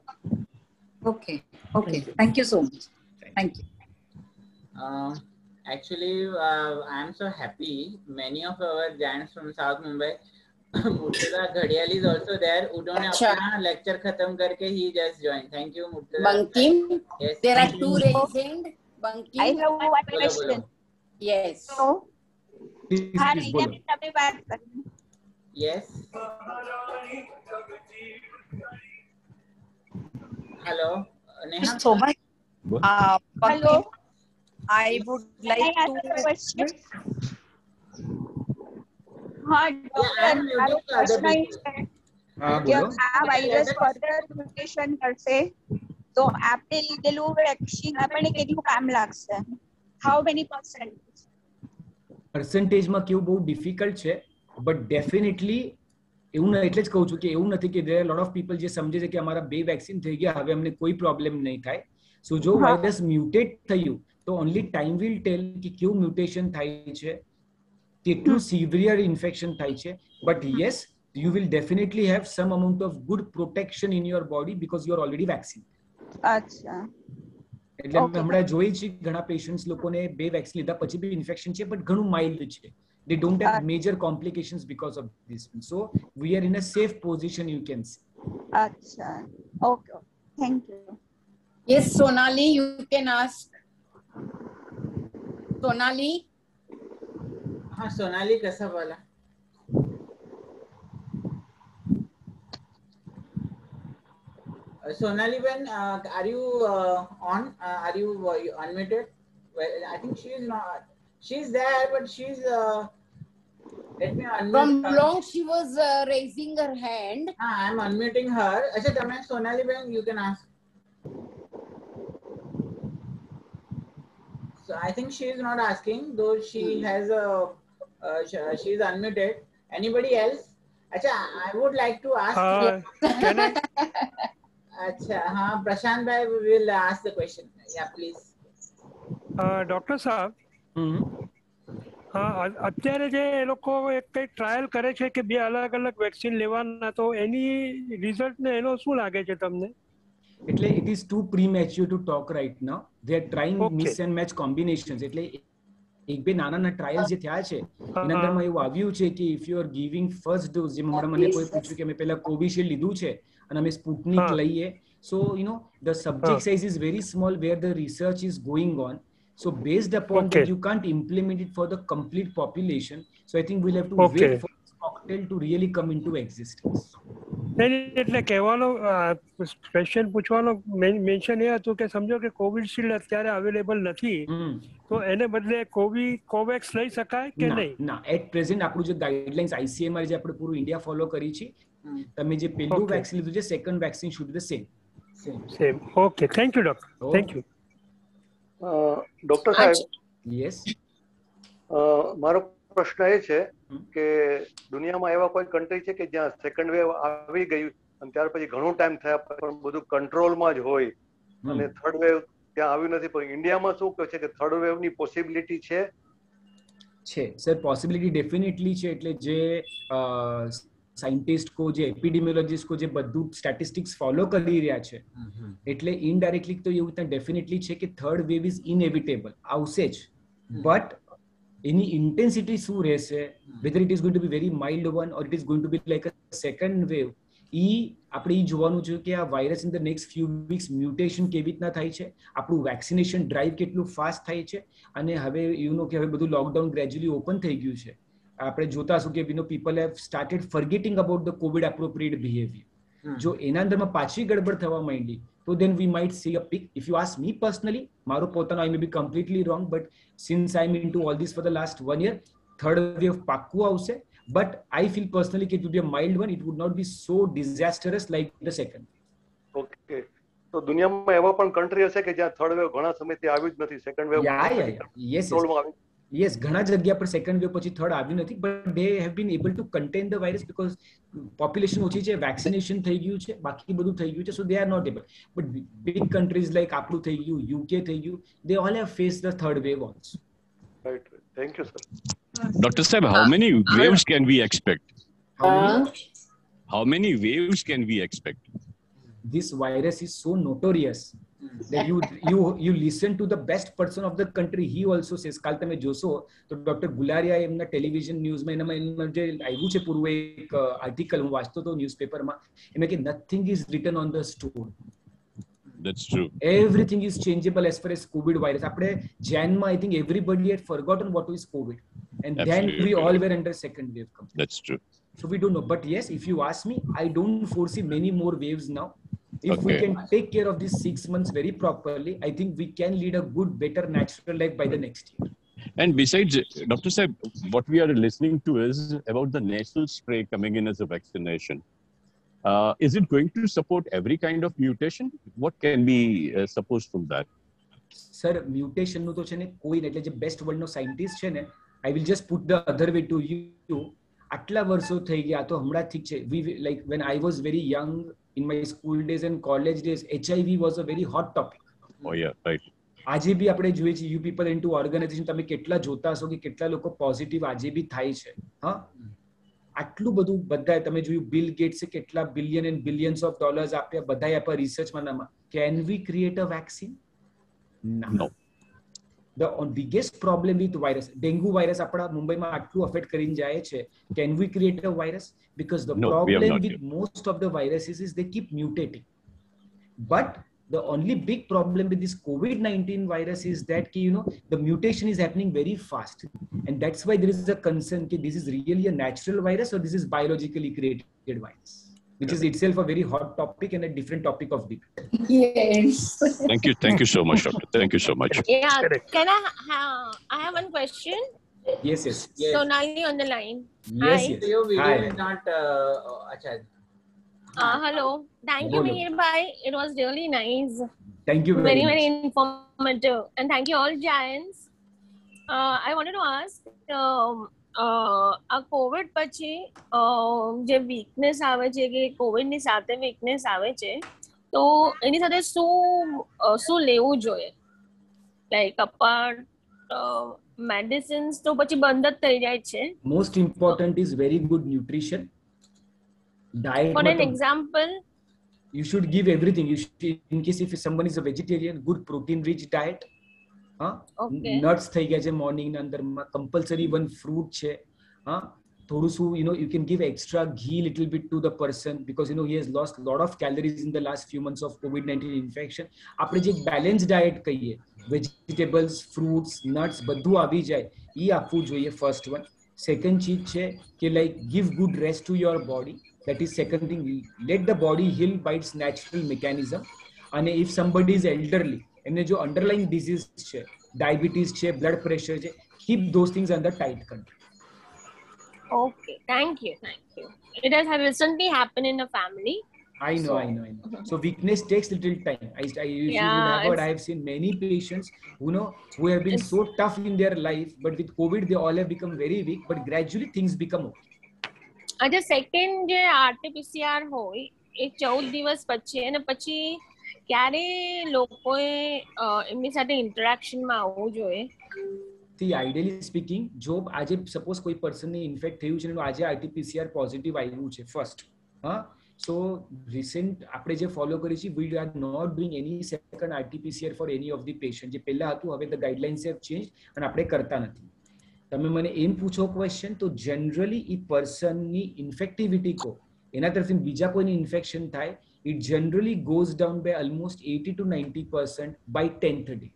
Speaker 10: Okay, okay, thank you so much. Thank you.
Speaker 1: Actually, I am so happy. Many of our giants from South Mumbai, Murtaza Ghadial is also there. उन्होंने अपना lecture खत्म करके he just joined. Thank you, Murtaza.
Speaker 7: Bankim,
Speaker 1: yes,
Speaker 7: there are two raised hand. Bankim,
Speaker 12: I have one question.
Speaker 7: Yes.
Speaker 12: So,
Speaker 2: please बोलो.
Speaker 1: Yes. Hello, Neha.
Speaker 12: So much. Hello. I would like
Speaker 8: to
Speaker 12: ask a question. हाँ doctor प्रश्न છે કે આ virus further mutation કરશે તો આપણે લીધેલું વેક્સિન આપણને કેટલું કામ લાગશે? How many percentage?
Speaker 2: પર્સન્ટેજમાં કેવું બહુ ડિફિકલ્ટ છે, બટ ડેફિનેટલી એવું એટલે જ કહું છું કે એવું નથી કે there are lot of people જે સમજે છે કે અમારા 2 વેક્સિન થઈ ગયા હવે અમને કોઈ પ્રોબ્લેમ નહીં થાય. સો જો વાયરસ મ્યુટેટ થયું તો ઓનલી ટાઈમ વિલ ટેલ કે કેવું મ્યુટેશન થાય છે, કેટલું સિવિયર ઇન્ફેક્શન થાય છે. But yes, you will definitely have some amount of good protection in your body because you are already vaccinated.
Speaker 12: અચ્છા.
Speaker 2: એટલે હમણાં જોઈ છે ઘણા પેશન્ટ્સ લોકોને 2 વેક્સિન લીધા પછી બી ઇન્ફેક્શન છે, બટ ઘણું માઇલ્ડ છે. They don't have major complications because of this. So we are in a safe position, you can say.
Speaker 12: અચ્છા. Okay. Thank you.
Speaker 7: Yes, Sonali, you can ask. Sonali.
Speaker 1: हाँ, सोनाली कैसा वाला? Sonali, when are you on? Are you unmuted? Well, I think she is not. She's there, but she's. Let me unmute.
Speaker 7: From long she was raising her hand.
Speaker 1: I'm unmuting her. अच्छा, तमें Sonali when you can ask. So I think she is not asking, though she has a. She is unmuted. Anybody else? अच्छा, I would like to ask.
Speaker 13: Can I?
Speaker 1: अच्छा, हाँ, प्रशांत भाई will ask the question. Yeah, please.
Speaker 13: Doctor સાહેબ, હા, અત્યારે જે એ લોકો એક કઈ ટ્રાયલ કરે છે કે 2 અલગ અલગ વેક્સિન લેવાના, તો એની રિઝલ્ટ ને એનો શું લાગે છે તમને?
Speaker 2: એટલે it is too premature to talk right now. They are trying mix and match combinations. એટલે એક બે નાના ટ્રાયલ્સ જે થયા છે એના અંદરમાં એવું આવ્યું છે કે if you are giving first dose, જેમ મને કોઈ પૂછ્યું કે મેં પહેલા કોવિશિલ્ડ લીધું છે અને અમે સ્પુટનિક લઈએ, so you know the subject size is very small where the research is going on. So based upon that, you can't implement it for the complete population. So I think we'll have to wait for this cocktail to really come into existence.
Speaker 13: એટલે કહેવાનો question પૂછવાનો mention એ હતું કે સમજો કે Covishield અત્યારે available નથી તો એને બદલે કોવેક્સ લઈ શકાય કે નહીં?
Speaker 2: ના, એટ પ્રેઝન્ટ આપણું જે ગાઈડલાઇન્સ આઈસીએમઆર જે આપણે પૂરું ઇન્ડિયા ફોલો કરી છે, તમે જે પહેલું વેક્સિન લીધું છે, second vaccine should be the same.
Speaker 13: Okay, thank you doctor. Thank you.
Speaker 9: Doctor સાહેબ,
Speaker 2: યસ,
Speaker 9: મારો પ્રશ્ન એ છે કે દુનિયામાં એવા કોઈ કન્ટ્રી છે કે જ્યાં સેકન્ડ વેવ આવી ગયું અને ત્યાર પછી ઘણું ટાઈમ થયા પણ બધું કંટ્રોલમાં જ હોય અને થર્ડ વેવ ત્યાં આવ્યું નથી, પણ ઇન્ડિયામાં શું કહે છે કે થર્ડ વેવની પોસિબિલિટી છે?
Speaker 2: સર, પોસિબિલિટી ડેફિનેટલી છે. એટલે જે સાયન્ટિસ્ટ કો, જે એપિડેમિયોલોજીસ્ટ કો જે બધું સ્ટેટિસ્ટિક્સ ફોલો કરી રહ્યા છે, એટલે ઇનડાયરેક્ટલી તો એવું ત્યાં ડેફિનેટલી છે કે થર્ડ વેવ ઇઝ ઇનએવિટેબલ, આવશે જ. બટ એની ઇન્ટેન્સિટી શું રહેશે, whether it is going to be very mild one or it is going to be like a second wave, આપણે જોવાનું છે કે આ virus in the next few weeks mutation કેવી રીતના થાય છે, આપણું વેક્સિનેશન ડ્રાઈવ કેટલું ફાસ્ટ થાય છે, અને હવે કે હવે બધું લોકડાઉન ગ્રેજ્યુઅલી ઓપન થઈ ગયું છે. આપણે જોતા હશું કે people have started forgetting about the COVID appropriate behaviour. જો એના અંદરમાં પાછી ગડબડ થવા માંડી તો then we might see a peak. If you ask me personally, મારો પોતાનો, I may be completely wrong, but since I'm into all this for the last 1 year, third wave પાક્કું આવશે. But I feel personally that it would be a mild one. It would not be so disastrous like the second.
Speaker 9: Okay. તો દુનિયામાં એવા પણ country હશે કે જ્યાં third wave ઘણા સમયથી આવ્યું જ નથી, સેકન્ડ વેવ?
Speaker 2: Yes, ઘણા જગ્યા પર સેકન્ડ વેવ પછી થર્ડ આવ્યું નથી, but they have been able to contain the virus because population ઓછી છે, વેક્સિનેશન થઈ ગયું છે, બાકી બધું થઈ ગયું છે, so they are not able. But big countries like આપણું થઈ ગયું, UK થઈ ગયું, they all have faced the third wave also.
Speaker 9: Right. Thank you, sir.
Speaker 5: Dr. Saib, how many waves can we expect? How many waves can we expect?
Speaker 2: This virus is so notorious that you listen to the best person of the country, he also says, કાલ તમે જોશો તો doctor ગુલારિયા એમના television ન્યૂઝમાં એમાં જે આવ્યું છે પૂરું એક આર્ટિકલ હું વાંચતો હતો ન્યૂઝપેપરમાં, એમાં કે nothing is written on the stone.
Speaker 5: That's true.
Speaker 2: Everything is changeable as far as COVID virus. આપણે જાનમાં I think everybody had forgotten what is COVID, and then we all were under second wave.
Speaker 5: That's true.
Speaker 2: So we don't know, but yes, if you ask me, I don't foresee many more waves now. If we can take care of these 6 months very properly, I think we can lead a good, better natural life by the next year.
Speaker 5: And besides, Dr. Saib, what we are listening to is about the nasal spray coming in as a vaccination. Is it going to support every kind of mutation? What can be supposed from that?
Speaker 2: Sir, mutation નું તો છે ને કોઈ એટલે જે best world નો scientist છે ને, I will just put the other way to you. આટલા વર્ષો થઈ ગયા તો હમણાં ઠીક છે. We like when I was very young in my school days and college days, HIV was a very hot topic.
Speaker 5: Oh yeah, right.
Speaker 2: આજે બી આપણે જોઈએ છે, you people into organization, તમે કેટલા જોતા હશો કે કેટલા લોકો પોઝિટિવ આજે બી થાય છે. હા, આટલું બધું બધા તમે જોયું, બિલ ગેટ્સે કેટલા billion and billions of dollars આપ્યા, બધાએ આપ્યા રિસર્ચમાં. Can we create a vaccine? No. The biggest problem with virus, dengue virus આપણા મુંબઈમાં આટલું અફેક્ટ કરીને જાય છે. Can we create a virus? Because the problem with most of the viruses is they keep mutating. But the only big problem with this COVID-19 virus is that the mutation is happening very fast, and that's why there is a concern that this is really a natural virus or this is biologically created virus, which is itself a very hot topic and a different topic of debate.
Speaker 14: Yes.
Speaker 5: Thank you so much, doctor. Thank you so much.
Speaker 14: Yeah. Can I have one question?
Speaker 2: Yes.
Speaker 14: Sonali on the line.
Speaker 2: Yes.
Speaker 1: Your video is not
Speaker 14: hello. Thank you, Mihir bhai. It was really nice.
Speaker 2: Thank you very much.
Speaker 14: Very informative. And thank you all giants. I wanted to ask, આ Covid પછી જે weakness આવે છે કે કોવિડની સાથે weakness આવે છે, તો એની સાથે શું લેવું જોઈએ? લાઈક અપાર્ટ મેડિસિન્સ તો પછી બંધ જ થઈ જાય છે.
Speaker 2: Most important is very good nutrition diet.
Speaker 14: For an example,
Speaker 2: you should give everything. You should, in case if someone is a vegetarian, good protein rich diet.
Speaker 14: Okay.
Speaker 2: Nuts થઈ ગયા છે મોર્નિંગ ના અંદર, કમ્પલસરી વન ફ્રૂટ છે. થોડું શું you can give extra ghee little bit to the person because he has lost a lot of calories in the last few months of COVID-19 infection. આપણે જે બેલેન્સ ડાયટ કહીએ, vegetables, fruits, nuts બધું આવી જાય, એ આપવું જોઈએ first one. Second ચીજ છે કે like give good rest to your body. That is second thing. Let the body heal by its natural mechanism. And if somebody is elderly, and the underlying disease, diabetes, blood pressure, keep those things under tight control.
Speaker 14: Okay, thank you. It has recently happened in a family.
Speaker 2: I know. So weakness takes little time. If you have heard, I have seen many patients who have been so tough in their life, but with COVID they all have become very weak. But gradually things become okay.
Speaker 14: अच्छा second જે RT-PCR હોય એ 14 દિવસ પછી અને પછી ક્યારે લોકોએ એમની સાથે ઇન્ટરેક્શનમાં આવવું જોઈએ?
Speaker 2: Ideally speaking, જો આજે સપોઝ કોઈ પર્સનને ઇન્ફેક્ટ થયું છે અને આજે RT-PCR પોઝિટિવ આવ્યું છે ફર્સ્ટ, so recent આપણે જે ફોલો કરી છે, we are not doing any second RT-PCR for any of the patient. જે પહેલા હતું હવે the guidelines have changed અને આપણે કરતા નથી. તમે મને એમ પૂછો ક્વેશ્ચન તો જનરલી એ પર્સનની ઇન્ફેક્ટિવિટી કો એના તરફથી બીજા કોઈની ઇન્ફેક્શન થાય, it generally goes down by almost 80 to 90% by 10th day.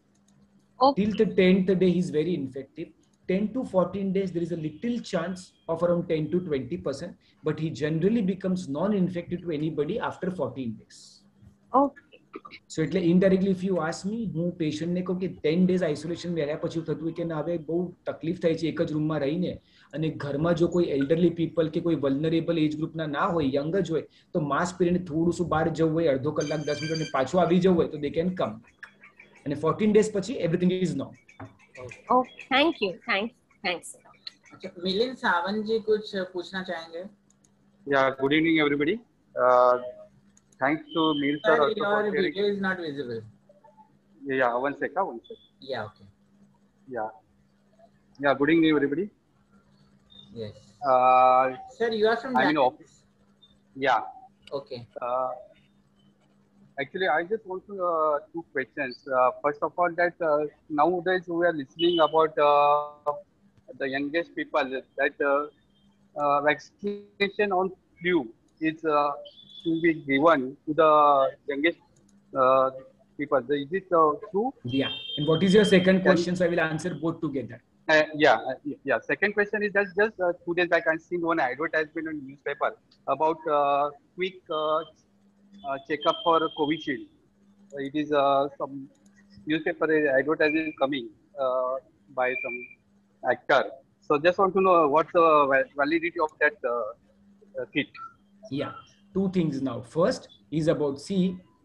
Speaker 2: Till the 10th day he is very infective. 10 to 14 days there is a little chance of around 10 to 20%, but he generally becomes non-infective to anybody after 14 days.
Speaker 14: Okay.
Speaker 2: So એટલે indirectly if you ask me, હું પેશન્ટને કહું કે 10 days isolation રહ્યા પછી થતું કે ના હવે બહુ તકલીફ થાય છે એક જ રૂમમાં રહીને, અને ઘરમાં જો કોઈ એલ્ડરલી પીપલ કે કોઈ વલ્નરેબલ એજ ગ્રુપના ના હોય, યંગ જ હોય, તો માસ્ક પહેરીને થોડું શું બહાર જવું હોય, અડધો કલાક 10 મિનિટ અને પાછું આવી જવું હોય તો they can come. અને 14 days પછી everything is normal.
Speaker 14: Okay, thank you. Thanks.
Speaker 1: अच्छा, मिलिंद सावंत जी कुछ पूछना चाहेंगे?
Speaker 15: Yeah, good evening everybody. Thanks to Neil sir.
Speaker 1: Your video is not visible.
Speaker 15: Yeah, one sec.
Speaker 1: Yeah, okay.
Speaker 15: Yeah, good evening everybody.
Speaker 1: Yes. Sir, you are from
Speaker 15: Giants? Yeah.
Speaker 1: Okay.
Speaker 15: Actually, I just want to two questions. First of all, that nowadays we are listening about the youngest people that vaccination on flu is to be given to the youngest people. Is it true?
Speaker 2: Yeah. And what is your second question? So I will answer both together.
Speaker 15: Yeah. Second question is that just 2 days back I seen one advertisement on newspaper about quick checkup for Covishield. It is some newspaper advertising coming by some actor. So just want to know what's the validity of that kit.
Speaker 2: Yeah, two things now. First is about,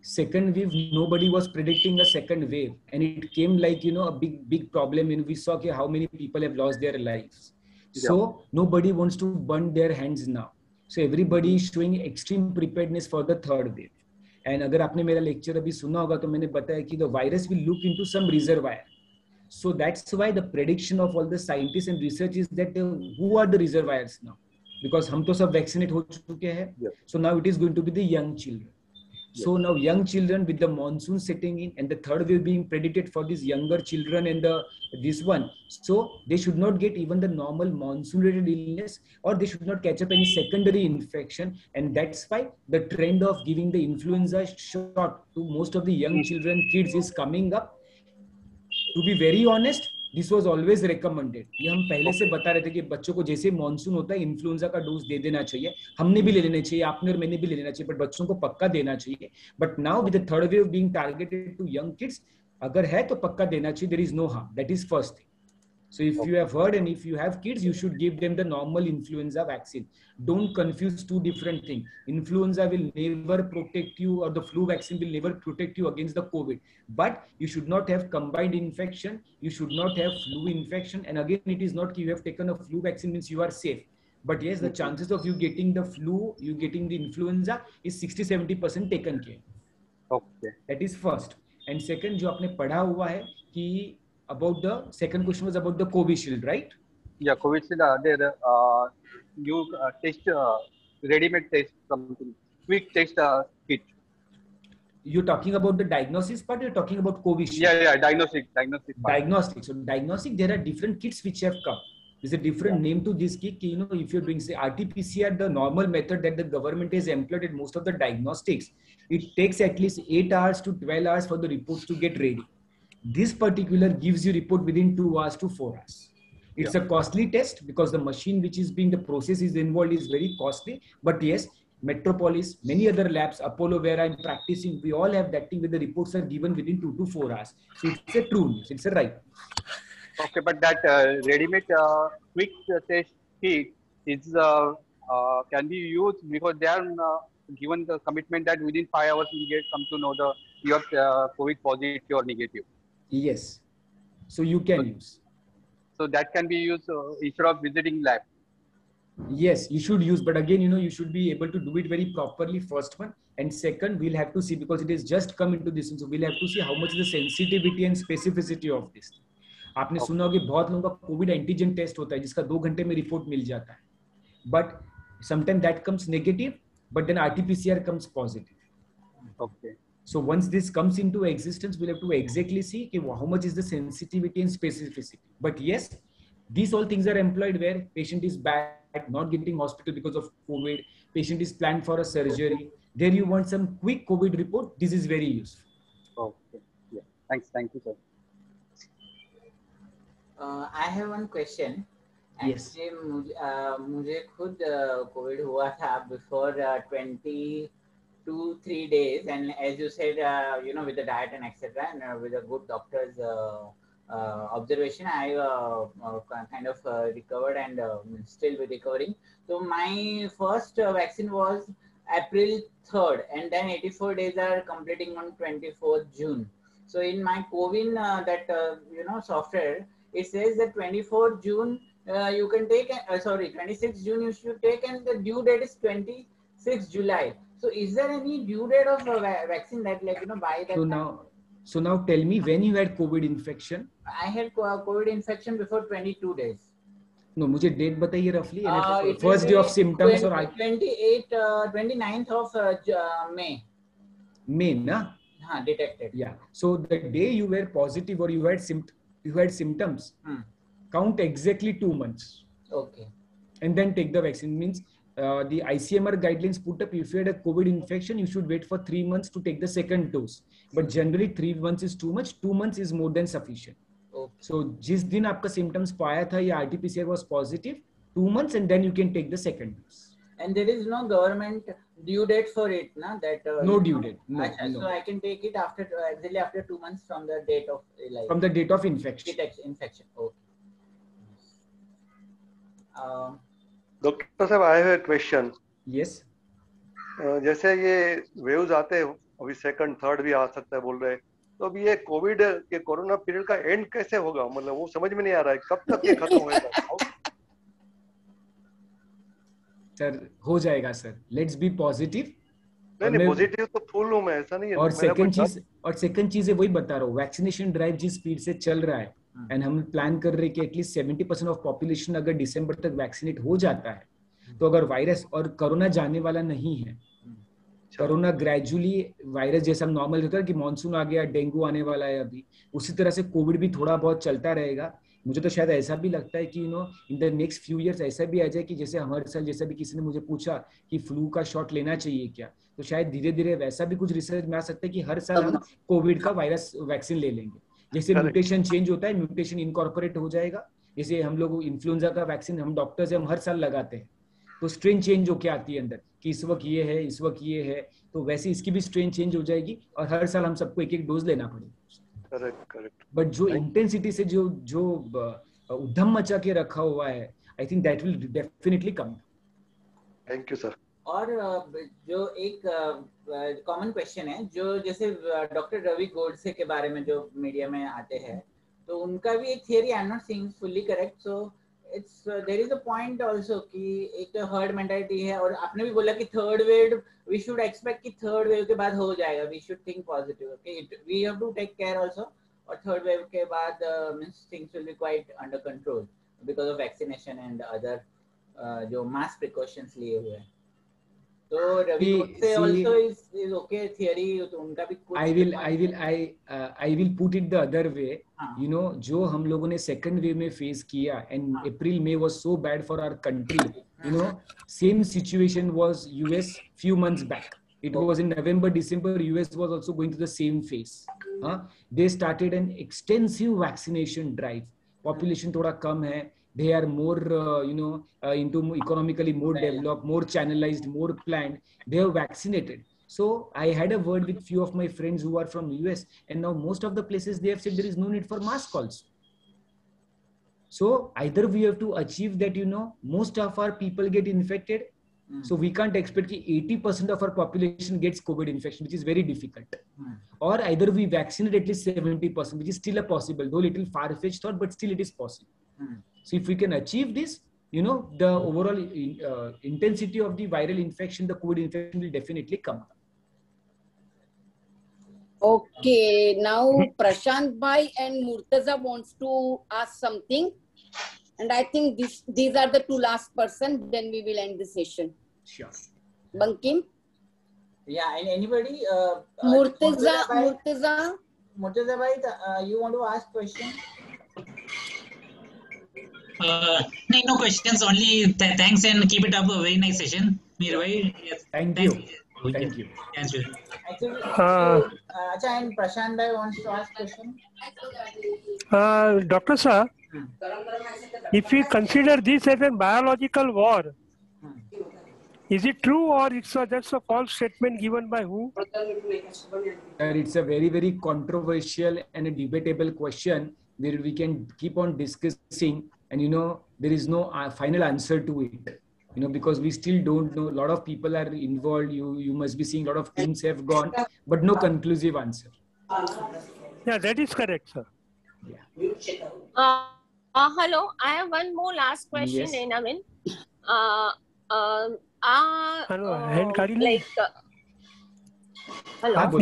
Speaker 2: second wave, nobody was predicting a second wave, and it came like a big problem, and we saw how many people have lost their lives. So nobody wants to burn their hands now. So everybody is showing extreme preparedness for the third wave. And अगर आपने मेरा lecture अभी सुना होगा तो मैंने बताया कि the virus will look into some reservoir. So that's why the prediction of all the scientists and research is that who are the reservoirs now? Because हम तो सब vaccinate हो चुके हैं. So now it is going to be the young children. So now young children with the monsoon setting in and the third wave being predicted for these younger children and this one. So they should not get even the normal monsoon related illness, or they should not catch up any secondary infection. And that's why the trend of giving the influenza shot to most of the young children, kids is coming up. To be very honest, this was always recommended. ये हम पहले से बता रहे थे कि बच्चों को जैसे मॉनसून होता है इन्फ्लुएंजा का डोज दे देना चाहिए, हमने भी ले लेना चाहिए, आपने और मैंने भी ले लेना चाहिए, बट बच्चों को पक्का देना चाहिए. But now with the third wave being targeted to young kids, अगर है तो पक्का देना चाहिए. There is no harm. That is first thing. So if you have heard and if you have kids, you should give them the normal influenza vaccine. Don't confuse two different things. Influenza will never protect you, or the flu vaccine will never protect you against the COVID. But you should not have combined infection. You should not have flu infection. And again, it is not you have taken a flu vaccine means you are safe. But yes, the chances of you getting the flu, you getting the influenza is 60-70% taken care.
Speaker 15: Okay.
Speaker 2: That is first. And second, जो आपने पढ़ा हुआ है कि about the second question was about the Covishield, right?
Speaker 15: Yeah, Covishield. There, you test ready-made test something, quick test kit.
Speaker 2: You're talking about the diagnosis part. You're talking about Covishield.
Speaker 15: Yeah, diagnostic.
Speaker 2: Diagnostic. So diagnostic, there are different kits which have come. There's a different name to this kit. If you're doing say RT-PCR, the normal method that the government has employed in most of the diagnostics, it takes at least 8 hours to 12 hours for the reports to get ready. This particular gives you report within 2 hours to 4 hours. It's a costly test because the machine which is being the process is involved is very costly. But yes, Metropolis, many other labs, Apollo, where I'm practicing, we all have that thing where the reports are given within 2 to 4 hours. So it's a true news. It's a right.
Speaker 15: Okay, but that ready-made quick test kit is can be used because they are given the commitment that within 5 hours you get come to know the your COVID positive or negative.
Speaker 2: Yes. So you can use.
Speaker 15: So that can be used instead of visiting lab.
Speaker 2: Yes, you should use, but again, you should be able to do it very properly, first one. And second, we'll have to see, because it is just come into this, so we'll have to see how much is the sensitivity and specificity of this. आपने सुना होगा बहुत लोगों का Covid antigen test होता है जिसका 2 घंटे में रिपोर्ट मिल जाता है, but sometime that comes negative, but then RT-PCR comes positive.
Speaker 15: Okay.
Speaker 2: So once this comes into existence, we'll have to exactly see how much is the sensitivity and specificity. But yes, these all things are employed where patient is bad, not getting hospital because of COVID, patient is planned for a surgery. There you want some quick COVID report. This is very useful.
Speaker 15: Okay. Yeah. Thanks. Thank you, sir.
Speaker 1: I have one question.
Speaker 2: Yes.
Speaker 1: मुझे खुद Covid हुआ था before 22-3 days, and as you said, with the diet and etc., and with a good doctor's observation, I kind of recovered and still recovering. So my first vaccine was April 3rd, and then 84 days are completing on 24th June. So in my CoWIN software, it says that 24th June you can take, 26th June you should take, and the due date is 26th July. So is there any due date of vaccine that by that
Speaker 2: So now tell me, when you had COVID infection?
Speaker 1: I had COVID infection before 22 days.
Speaker 2: No, मुझे date बताइए roughly. First day of symptoms or
Speaker 1: 29th of May.
Speaker 2: May, na?
Speaker 1: Detected.
Speaker 2: Yeah. So the day you were positive or you had symptoms, count exactly 2 months.
Speaker 1: Okay.
Speaker 2: And then take the vaccine. Means the ICMR guidelines put up, if you had a COVID infection, you should wait for 3 months to take the second dose. But generally 3 months is too much. 2 months is more than sufficient.
Speaker 1: Okay.
Speaker 2: So जिस दिन आपका symptoms पाया था या RT-PCR was positive, 2 months, and then you can take the second dose.
Speaker 1: And there is no government due date for it, na? That
Speaker 2: no due date. No,
Speaker 1: so I can take it after exactly after 2 months from the date of
Speaker 2: from the date of infection.
Speaker 1: Infection. Okay.
Speaker 9: Doctor साहब, I have a question.
Speaker 2: Yes.
Speaker 9: जैसे ये waves आते हैं, अभी second third भी आ सकता है बोल रहे हैं, तो अभी ये कोविड के कोरोना पीरियड का एंड कैसे होगा? मतलब वो समझ में नहीं आ रहा है, कब तक ये खत्म होगा?
Speaker 2: सर हो जाएगा सर, लेट्स बी पॉजिटिव.
Speaker 9: नहीं पॉजिटिव तो फुल हूं मैं, ऐसा नहीं है.
Speaker 2: और सेकंड चीज है, वही बता रहा हूँ, वैक्सीनेशन ड्राइव जिस स्पीड से चल रहा है, एंड हम प्लान कर रहे हैं कि एटलीस्ट 70% ऑफ पॉपुलेशन अगर दिसंबर तक वैक्सीनेट हो जाता है, तो अगर वायरस और कोरोना जाने वाला नहीं है, कोरोना ग्रेजुअली वायरस जैसा नॉर्मल होता है कि मॉनसून आ गया, डेंगू आने वाला है अभी, उसी तरह से कोविड भी थोड़ा बहुत चलता रहेगा. मुझे तो शायद ऐसा भी लगता है कि in the next few years ऐसा भी आ जाए कि जैसे हर साल, जैसा भी किसी ने मुझे पूछा कि फ्लू का शॉट लेना चाहिए क्या, तो शायद धीरे धीरे वैसा भी कुछ रिसर्च में आ सकता है कि हर साल हम कोविड का वायरस वैक्सीन ले लेंगे. जैसे म्यूटेशन चेंज होता है, म्यूटेशन इनकॉर्पोरेट हो जाएगा. जैसे हम लोग इन्फ्लुएंजा का वैक्सीन हम डॉक्टर्स हम हर साल लगाते हैं, तो स्ट्रेन चेंज होके आती है अंदर कि इस वक्त ये है, इस वक्त ये है, तो वैसे इसकी भी स्ट्रेन चेंज हो जाएगी और हर साल हम सबको एक डोज लेना पड़ेगा.
Speaker 9: करेक्ट.
Speaker 2: बट जो इंटेंसिटी से जो उधम मचा के रखा हुआ है, I think that will definitely come.
Speaker 9: Thank you sir.
Speaker 1: और जो एक कॉमन क्वेश्चन है, जो जैसे डॉक्टर रवि गोडसे के बारे में जो मीडिया में आते हैं, तो उनका भी एक theory, I am not saying fully correct, so it's there is a point also कि एक हर्ड मेंटालिटी है, और आपने भी बोला कि third wave we should expect कि थर्ड वेव के बाद हो जाएगा, we should think positive. Okay, we have to take care also, और थर्ड वेव के बाद means things will be quite under control because of vaccination and other जो mass precautions लिए हुए हैं. तो Ravi Godse also is okay theory, तो उनका भी कुछ
Speaker 2: I will put it the other way. जो हम लोगों ने सेकंड वेव में फेस किया, एंड अप्रैल में was so bad for our country. Same situation was US few months back. It was in November, December. US was also going through the same phase. They started an extensive vaccination drive. Population थोड़ा कम है, they are more, into economically more developed, more channelized, more planned. They are vaccinated. So I had a word with few of my friends who are from US, and now most of the places they have said there is no need for mask also. So either we have to achieve that, most of our people get infected. So we can't expect that 80% of our population gets COVID infection, which is very difficult. Or either we vaccinate at least 70%, which is still a possible, though little far-fetched thought, but still it is possible. So if we can achieve this, the overall intensity of the viral infection, the COVID infection will definitely come down.
Speaker 7: Okay, now Prashant Bhai and Murtaza wants to ask something. And I think these are the two last person, then we will end the session.
Speaker 2: Sure.
Speaker 7: Bankim?
Speaker 1: Yeah, and anybody?
Speaker 7: Murtaza
Speaker 1: Bhai, you want to ask question?
Speaker 16: No questions, only thanks and keep it up. A very nice session. Mir bhai. Yes.
Speaker 2: Thank you. Thank you.
Speaker 1: Actually, and Prashant Bhai wants to ask question.
Speaker 13: Dr. Sir, if we consider this as a biological war, is it true or it's just a false statement given by who?
Speaker 2: It's a very, very controversial and a debatable question where we can keep on discussing, and there is no final answer to it. Because we still don't know. A lot of people are involved. You must be seeing a lot of things have gone, but no conclusive answer.
Speaker 13: Yeah, that is correct, sir.
Speaker 2: Yeah.
Speaker 14: Hello, I have one more last question, Navin.
Speaker 13: Hello, hand
Speaker 14: like, hello.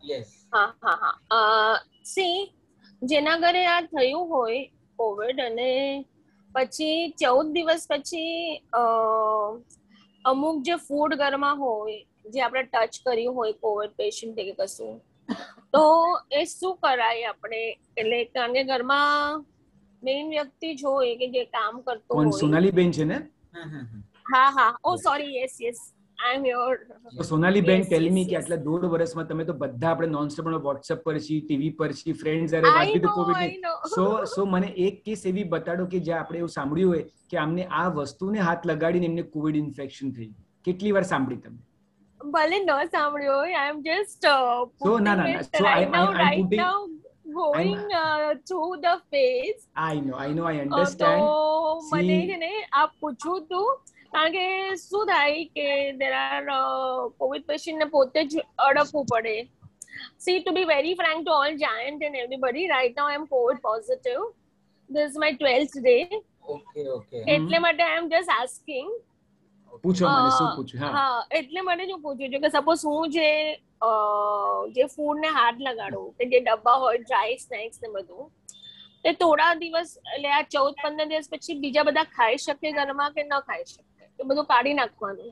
Speaker 1: Yes.
Speaker 14: See, જેના ઘરે આ થયું હોય Covid અને પછી 14 દિવસ પછી અમુક જે ફૂડ ઘરમાં હોય જે આપણે ટચ કર્યું હોય કોવિડ પેશન્ટ કે કશું તો એ શું કરાય આપણે એટલે કારણ કે ઘરમાં મેઇન વ્યક્તિ જ હોય કે જે કામ કરતો હોય
Speaker 2: સોનાલી બેન છે ને
Speaker 14: હા ઓ sorry yes I'm here.
Speaker 2: So Sonali Ben, tell me कि आटला 2 વર્ષમાં તમે તો બધા આપણે નોન સ્ટોપ WhatsApp પર છી, ટીવી પર છી, ફ્રેન્ડ્સ અરે વાત બી તો કોવિડ ની. સો મને એક કેસ એવી બતાડો કે જે આપણે એવું સાંભળ્યું હોય કે આમને આ વસ્તુને હાથ લગાડીને એમને કોવિડ ઇન્ફેક્શન થઈ. કેટલી વાર સાંભળી તમે?
Speaker 14: ભલે ન સાંભળ્યો હોય, I am just
Speaker 2: so
Speaker 14: right now going through the phase.
Speaker 2: I know, I understand.
Speaker 14: તો મને છે ને આ પૂછવું હતું કારણ કે શું થાય કે there are COVID patient ને પોતે જ અડકવું પડે. See, to be very frank to all Giant and everybody, right now I am COVID positive. This is my 12th day.
Speaker 1: Okay.
Speaker 14: એટલે માટે I am just asking.
Speaker 2: પૂછો મને શું પૂછ્યું?
Speaker 14: હા, એટલે માટે હું પૂછું છું કે સપોઝ હું જે ફૂડ ને હાથ લગાડું કે જે ડબ્બા હોય ડ્રાય સ્નેક્સ ને બધું તે થોડા દિવસ એટલે આ 14-15 દિવસ પછી બીજા બધા ખાઈ શકે ઘરમાં કે ન ખાઈ શકે? એ બધું કાઢી નાખવાનું?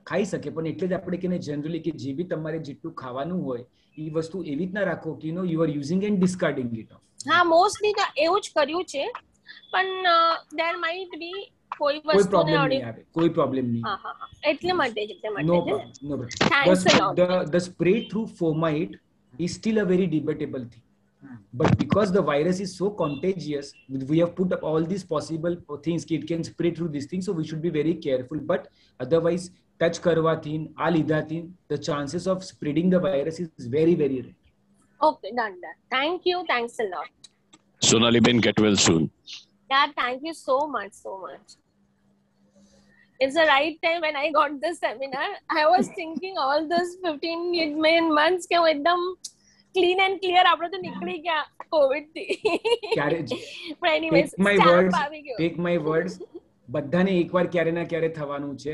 Speaker 2: ખાઈ શકે, પણ એટલે જ આપણે કે જનરલી કે જે બી તમારે જેટલું ખાવાનું હોય એ વસ્તુ એવી રીતના રાખો કે you are using and discarding it off.
Speaker 14: હા, મોસ્ટલી તો એવું જ કર્યું છે, પણ there might be કોઈ
Speaker 2: પ્રોબ્લેમ નહીં આવે, કોઈ પ્રોબ્લેમ નહીં.
Speaker 14: હા, એટલે માટે
Speaker 2: નો problem. The spray through fomite is still a very debatable thing. But because the virus is so contagious, we have put up all these possible things. It can spread through these things, so we should be very careful. But otherwise, touch karwatin, alidatin, the chances of spreading the virus is very, very rare.
Speaker 14: Okay, done. Thank you. Thanks a lot.
Speaker 5: Sonali Ben, get well soon.
Speaker 14: Yeah, thank you so much. It's the right time when I got this seminar. I was thinking all this 15 months કે એકદમ clean and clear આપણે તો નીકળી ગયા Covid થી. But anyways,
Speaker 2: take my words. બધાને એકવાર ક્યારે ના ક્યારે થવાનું છે.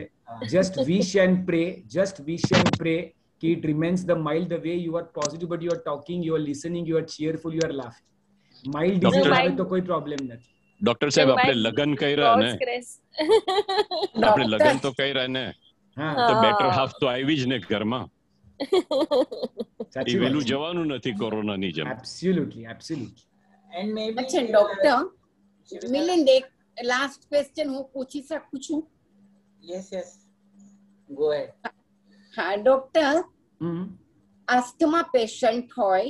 Speaker 2: Just wish and pray કે it remains the mild the way you are positive but you are talking, you are listening, you are cheerful, you are laughing. Mild disease આવે તો કોઈ પ્રોબ્લેમ નથી.
Speaker 5: ડોક્ટર સાહેબ આપણે લગન કર્યા ને આપણે લગન તો કર્યા ને તો બેટર હાફ તો આવી જ ને ઘરમાં. એ વેલું જવાનું નથી કોરોનાની જેમ.
Speaker 2: Absolutely.
Speaker 1: And maybe
Speaker 7: અચ્છા ડોક્ટર મિલિંદ એક લાસ્ટ ક્વેશ્ચન હું પૂછી શકું છું?
Speaker 1: Yes. Go ahead.
Speaker 7: હા ડોક્ટર, અસ્થમા પેશન્ટ હોય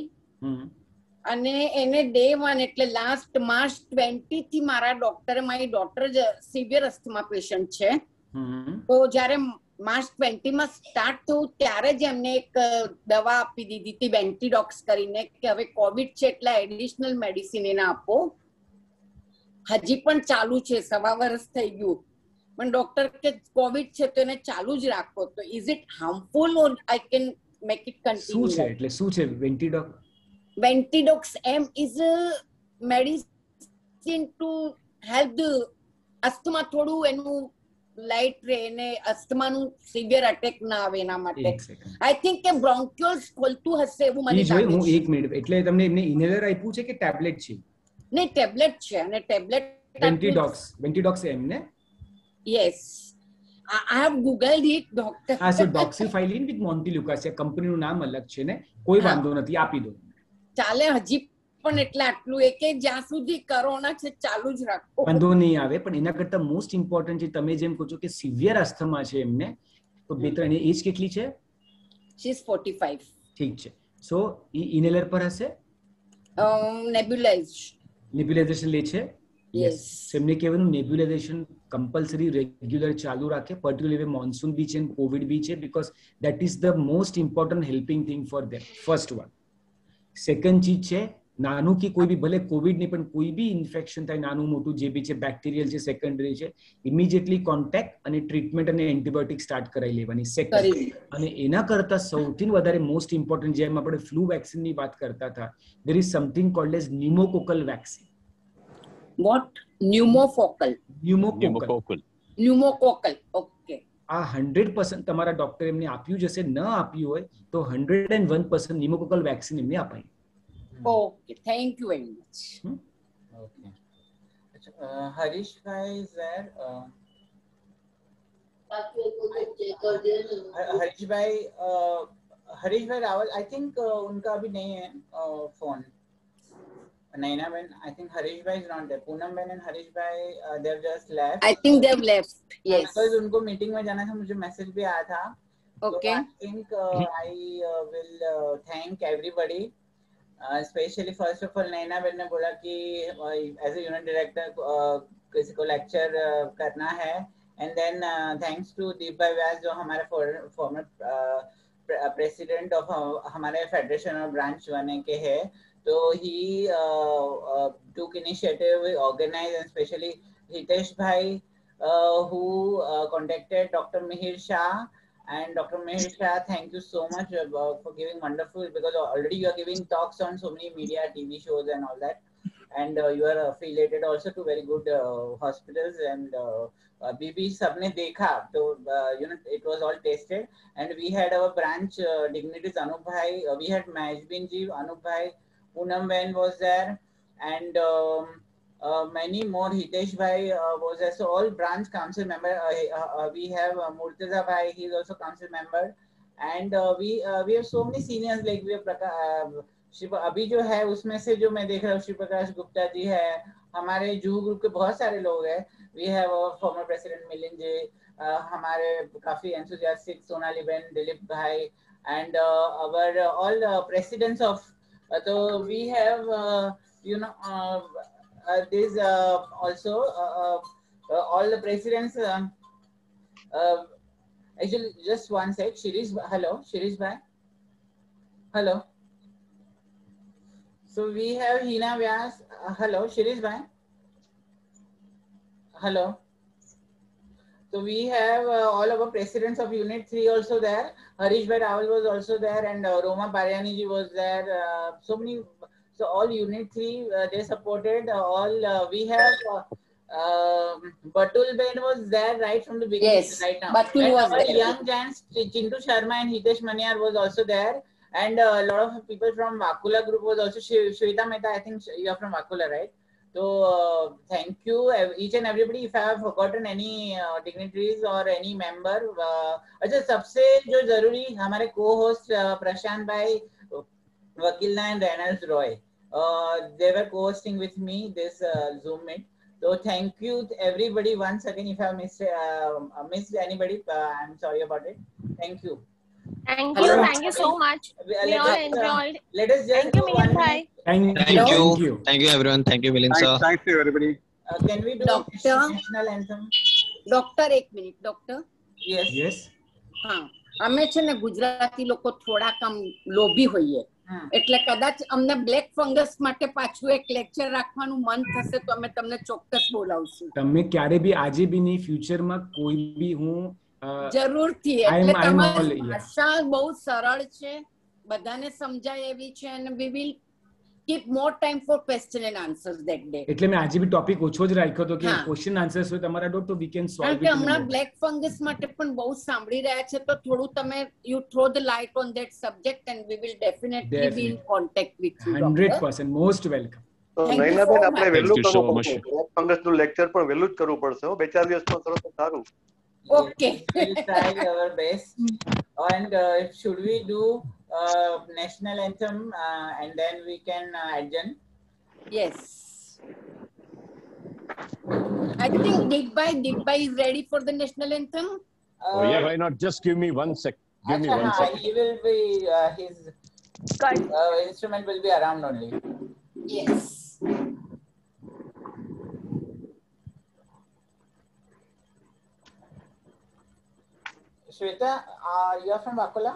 Speaker 7: અને એને ડે 1 એટલે લાસ્ટ માર્ચ 20 થી મારા ડોક્ટરે, મારી ડોટર સિવિયર અસ્થમા પેશન્ટ છે, તો જ્યારે માર્ચ 20 માં સ્ટાર્ટ થયું ત્યારે જ એમને એક દવા આપી દીધી હતી વેન્ટીડોક્સ કરીને કે હવે કોવિડ છે એટલે એડિશનલ મેડિસિન એને આપો. હજી પણ ચાલુ છે, 1.5 વર્ષ થઈ ગયું, પણ ડોક્ટર કે કોવિડ છે તો એને ચાલુ જ રાખો. તો is it harmful or I can make it continue?
Speaker 2: શું છે એટલે શું છે વેન્ટીડોક્સ?
Speaker 7: વેન્ટીડોક્સ એમ is medicine to help the asthma, થોડું એનું લાઇટ રહે ને અસ્થમાનું સિવિયર અટેક ના આવે એના માટે. આઈ થિંક કે બ્રોન્ક્યુલ્સ ખોલતું હશે એવું મને લાગે છે.
Speaker 2: હું 1 મિનિટ, એટલે તમને એમને ઇન્હેલર આપ્યું છે કે ટેબ્લેટ છે?
Speaker 7: નહીં, ટેબ્લેટ છે. અને ટેબ્લેટ
Speaker 2: વેન્ટીડોક્સ એમને?
Speaker 7: Yes, I have googled it, doctor.
Speaker 2: હા, સો ડોક્સીફાઇલિન વિથ મોન્ટેલુકાસ છે, કંપનીનું નામ અલગ છે ને, કોઈ વાંધો નથી, આપી દો.
Speaker 7: ચાલે. હજી પણ એટલે આટલું એ કે જ્યાં સુધી કોરોના છે ચાલુ જ રાખો,
Speaker 2: વાંધો નહીં આવે. પણ એના કરતા મોસ્ટ ઇમ્પોર્ટન્ટ છે, તમે જેમ કહો છો કે સિવિયર અસ્થમા છે એમને, તો 2-3 એજ કેટલી છે?
Speaker 7: She is 45.
Speaker 2: ઠીક છે. સો ઇન્હેલર પર હશે? નેબ્યુલાઇઝેશન લે છે?
Speaker 7: યસ.
Speaker 2: એમને કહેવાનું નેબ્યુલાઇઝેશન કમ્પલસરી રેગ્યુલર ચાલુ રાખે, પર્ટિક્યુલરલી મોન્સૂન બી છે, કોવિડ બી છે, because that is the most important helping thing for them. First one. Second ચીજ છે, નાનું કે કોઈ બી, ભલે કોવિડ નહીં પણ કોઈ બી ઇન્ફેક્શન થાય, નાનું મોટું જે બી છે, બેક્ટેરિયલ છે, સેકન્ડરી છે, ઇમિડિયેટલી કોન્ટેક્ટ અને ટ્રીટમેન્ટ અને એન્ટીબાયોટિક સ્ટાર્ટ કરાવી લેવાની. સેકન્ડ, અને એના કરતા સૌથી વધારે મોસ્ટ ઇમ્પોર્ટન્ટ, જેમ આપણે ફ્લૂ વેક્સિનની વાત કરતા હતા, there is something cold as pneumococcal vaccine.
Speaker 7: What? Pneumococcal. Okay.
Speaker 2: આ 100% તમારા ડોક્ટર એમને આપ્યું જશે, ન આપ્યું હોય તો 101% ન્યુમોકોકલ વેક્સિન એમને અપાય.
Speaker 7: Okay, thank you very much.
Speaker 1: Okay. Harish bhai is there. Harish bhai Rawal, I think उनका अभी नहीं है phone. Naina Ben, I think Harish bhai is not there. Poonam Ben and Harish bhai, they've just left.
Speaker 7: I think they've left. Yes.
Speaker 1: Because उनको meeting में जाना था, मुझे message भी आया था.
Speaker 7: Okay.
Speaker 1: So I think I will thank everybody. Especially first of all, Naina Ben ने बोला कि as a unit director किसी को lecture करना है. And then thanks to Deep Bhai Vyas, जो हमारे former president of हमारे federation और branch बने के हैं. So he took initiative, organized, and especially Hitesh Bhai, who contacted Dr. Mihir Shah. And Dr. Mihir Shah, thank you so much for giving wonderful, because already you are giving talks on so many media, TV shows and all that. And you are affiliated also to very good hospitals. And BB sabne dekha, so it was all tasted. And we had our branch dignitaries, Anup Bhai, we had Maheshbin ji, Anup Bhai, Poonam Ben was there, and many more. Hitesh Bhai was there. So all branch council member. We have Murtaza Bhai. He is also council member, and we have so many seniors, like we have अभी जो है उसमें से जो मैं देख रहा हूँ, शिव प्रकाश गुप्ता जी है, हमारे जुहू ग्रुप के बहुत सारे लोग हैं. We have our former president Milind ji, हमारे काफी enthusiastic Sonali Ben, Dilip Bhai, and our all presidents of. So we have this also all the presidents. Actually, just one sec. Shirish, hello, Shirish Bhai. Hello. So we have Hina Vyas. Hello, Shirish Bhai. Hello. So we have all our presidents of Unit 3 also there. Harish Bhai Rawal was also there, and Roma Paryani ji was there. So many. So all Unit 3 they supported. All we have. Batul Ben was there right from the beginning.
Speaker 7: Yes,
Speaker 1: right now.
Speaker 7: Batul
Speaker 1: And
Speaker 7: was
Speaker 1: our
Speaker 7: there.
Speaker 1: young giants Chintu Sharma and Hitesh Manyar was also there. And a lot of people from Vakula group was also. Shweta Mehta, I think you are from Vakula, right? So thank you each and everybody. If I have forgotten any dignitaries or any member, अच्छा सबसे जो जरूरी हमारे co-host प्रशांत भाई, वकील and Reynolds Roy, they were co-hosting with me this Zoom meet. So thank you to everybody once again. If I missed anybody, I'm sorry about it. Thank you.
Speaker 14: Thank you so much. We all enjoyed.
Speaker 1: Let us just
Speaker 14: Thank you, Milind bhai.
Speaker 17: Thank you everyone. Thank you, Milind sir.
Speaker 15: Thank you everybody.
Speaker 1: Can we do national anthem?
Speaker 7: Doctor એક minute doctor
Speaker 1: Yes.
Speaker 7: હા અમે છે ને ગુજરાતી લોકો થોડા કામ લોભી હોઈએ એટલે કદાચ અમને બ્લેક ફંગસ માટે પાછું એક લેક્ચર રાખવાનું મન થશે તો અમે તમને ચોક્કસ બોલાવશું.
Speaker 2: તમે ક્યારે બી આજે બી નહીં ફ્યુચરમાં કોઈ બી હું
Speaker 7: જરૂરથી એટલે તમારી ભાષા બહુ સરળ છે બધાને સમજાય એવી છે અને we will keep more time for question and answers that day.
Speaker 2: એટલે મેં આજે બી ટોપિક ઓછો જ રાખ્યો હતો કે ક્વેશ્ચન આન્સર્સ હોય તમારા ડોટ તો વી કેન સોલ્વ
Speaker 7: કારણ કે હમણાં બ્લેક ફંગસ માટે પણ બહુ સાંભળી રહ્યા છે તો થોડું તમે you throw the light on that subject and we will definitely be in contact with you.
Speaker 2: 100% most welcome.
Speaker 9: તો નૈનાબેન આપણે વહેલું કરવું પડશે બ્લેક ફંગસ નું લેક્ચર પણ વહેલું જ કરવું પડશે હો 2-4 દિવસમાં કરો તો સારું.
Speaker 7: Okay.
Speaker 1: We'll try our best. And should we do national anthem and then we can adjourn?
Speaker 7: Yes. I think Digbai is ready for the national anthem.
Speaker 5: Oh yeah, why not? Just give me 1 sec. Give me 1 sec.
Speaker 1: He will be his instrument will be around only.
Speaker 7: Yes.
Speaker 1: Shweta, you are from Bakola?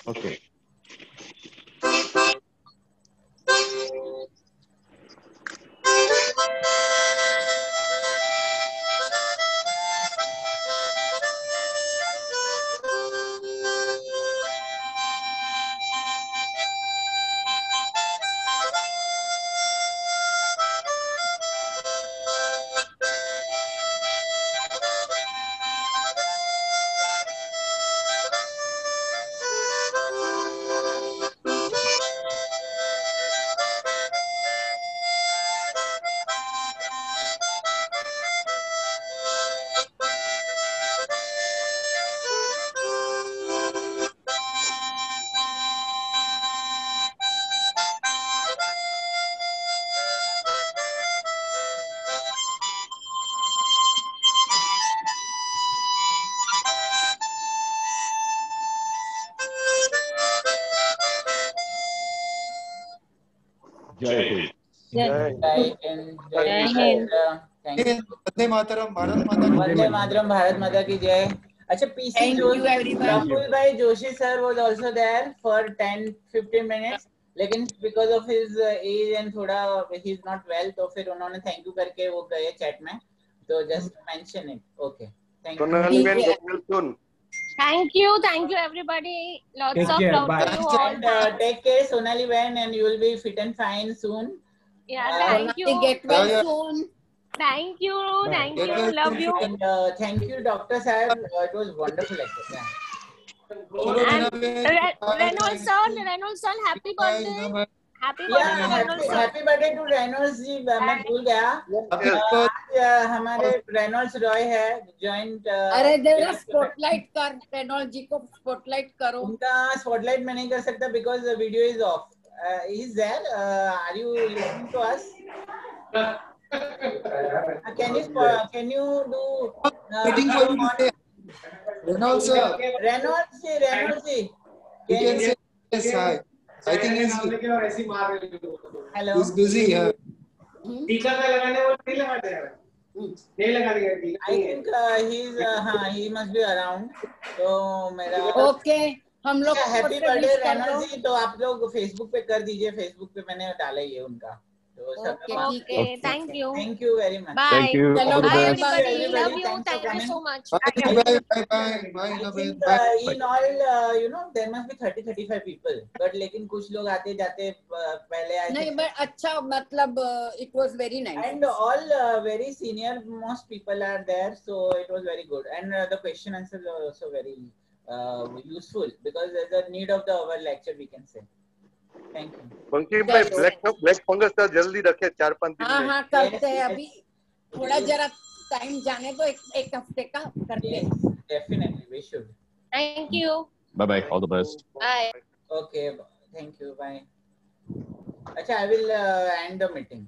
Speaker 5: Okay.
Speaker 1: Jai Hind. Jai Hind.
Speaker 11: Vande Mataram Bharat माता की
Speaker 1: वंदे मातरम भारत माता की जय. अच्छा, PC Praful Joshi sir was also there for 10-15 minutes. लेकिन because of his age and थोड़ा he is not well, तो फिर उन्होंने thank you करके वो गए chat में. तो just mention it. Okay. Thank you.
Speaker 14: Thank you everybody. Lots of love to you all.
Speaker 1: And, take care, Sonali Ben, and you will be fit and fine soon.
Speaker 14: Yeah, thank you.
Speaker 7: Get well soon.
Speaker 14: Thank you. Love you.
Speaker 1: And thank you, Dr. Sahab. It was wonderful.
Speaker 14: And Reynolds sir, happy birthday. Happy
Speaker 1: birthday to Reynolds जी. मैं भूल गया. आज हमारे Reynolds Roy है joint.
Speaker 7: अरे जरा spotlight कर Reynolds जी को spotlight करो.
Speaker 1: उनका spotlight मैं नहीं कर सकता because the video is off. He's there. Are you listening to us? Can you do?
Speaker 11: Waiting for you to say. Reynolds sir.
Speaker 1: Reynolds ji.
Speaker 11: You can say yes, hi. I think he's.
Speaker 1: Hello.
Speaker 11: He's busy.
Speaker 1: I think he must be around. So मेरा.
Speaker 7: Okay. हम लोग
Speaker 1: happy birthday Reynold जी. तो आप लोग Facebook पे कर दीजिए. Facebook पे मैंने डाला ही है उनका.
Speaker 14: Okay, thank you.
Speaker 1: Thank you very much.
Speaker 14: Bye.
Speaker 5: Thank you.
Speaker 14: Bye everybody.
Speaker 1: Everybody.
Speaker 14: Love you. Thank you so much.
Speaker 11: Bye.
Speaker 1: In all, there must be 30-35 people. But लेकिन कुछ लोग आते जाते पहले आए.
Speaker 7: नहीं, but अच्छा मतलब it was very nice.
Speaker 1: And all very senior most people are there, so it was very good. And the question answers are also very useful because there's a need of the our lecture, we can say. Thank you.
Speaker 9: बंकी भाई black fungus का जल्दी रखे 4-5 दिन में.
Speaker 7: हाँ करते हैं अभी थोड़ा जरा टाइम जाने तो एक हफ्ते का करते हैं.
Speaker 1: Definitely we should.
Speaker 14: Thank you.
Speaker 5: Bye-bye. All the best.
Speaker 3: Bye.
Speaker 1: Okay. Thank you. Bye. Acha, I will end the meeting.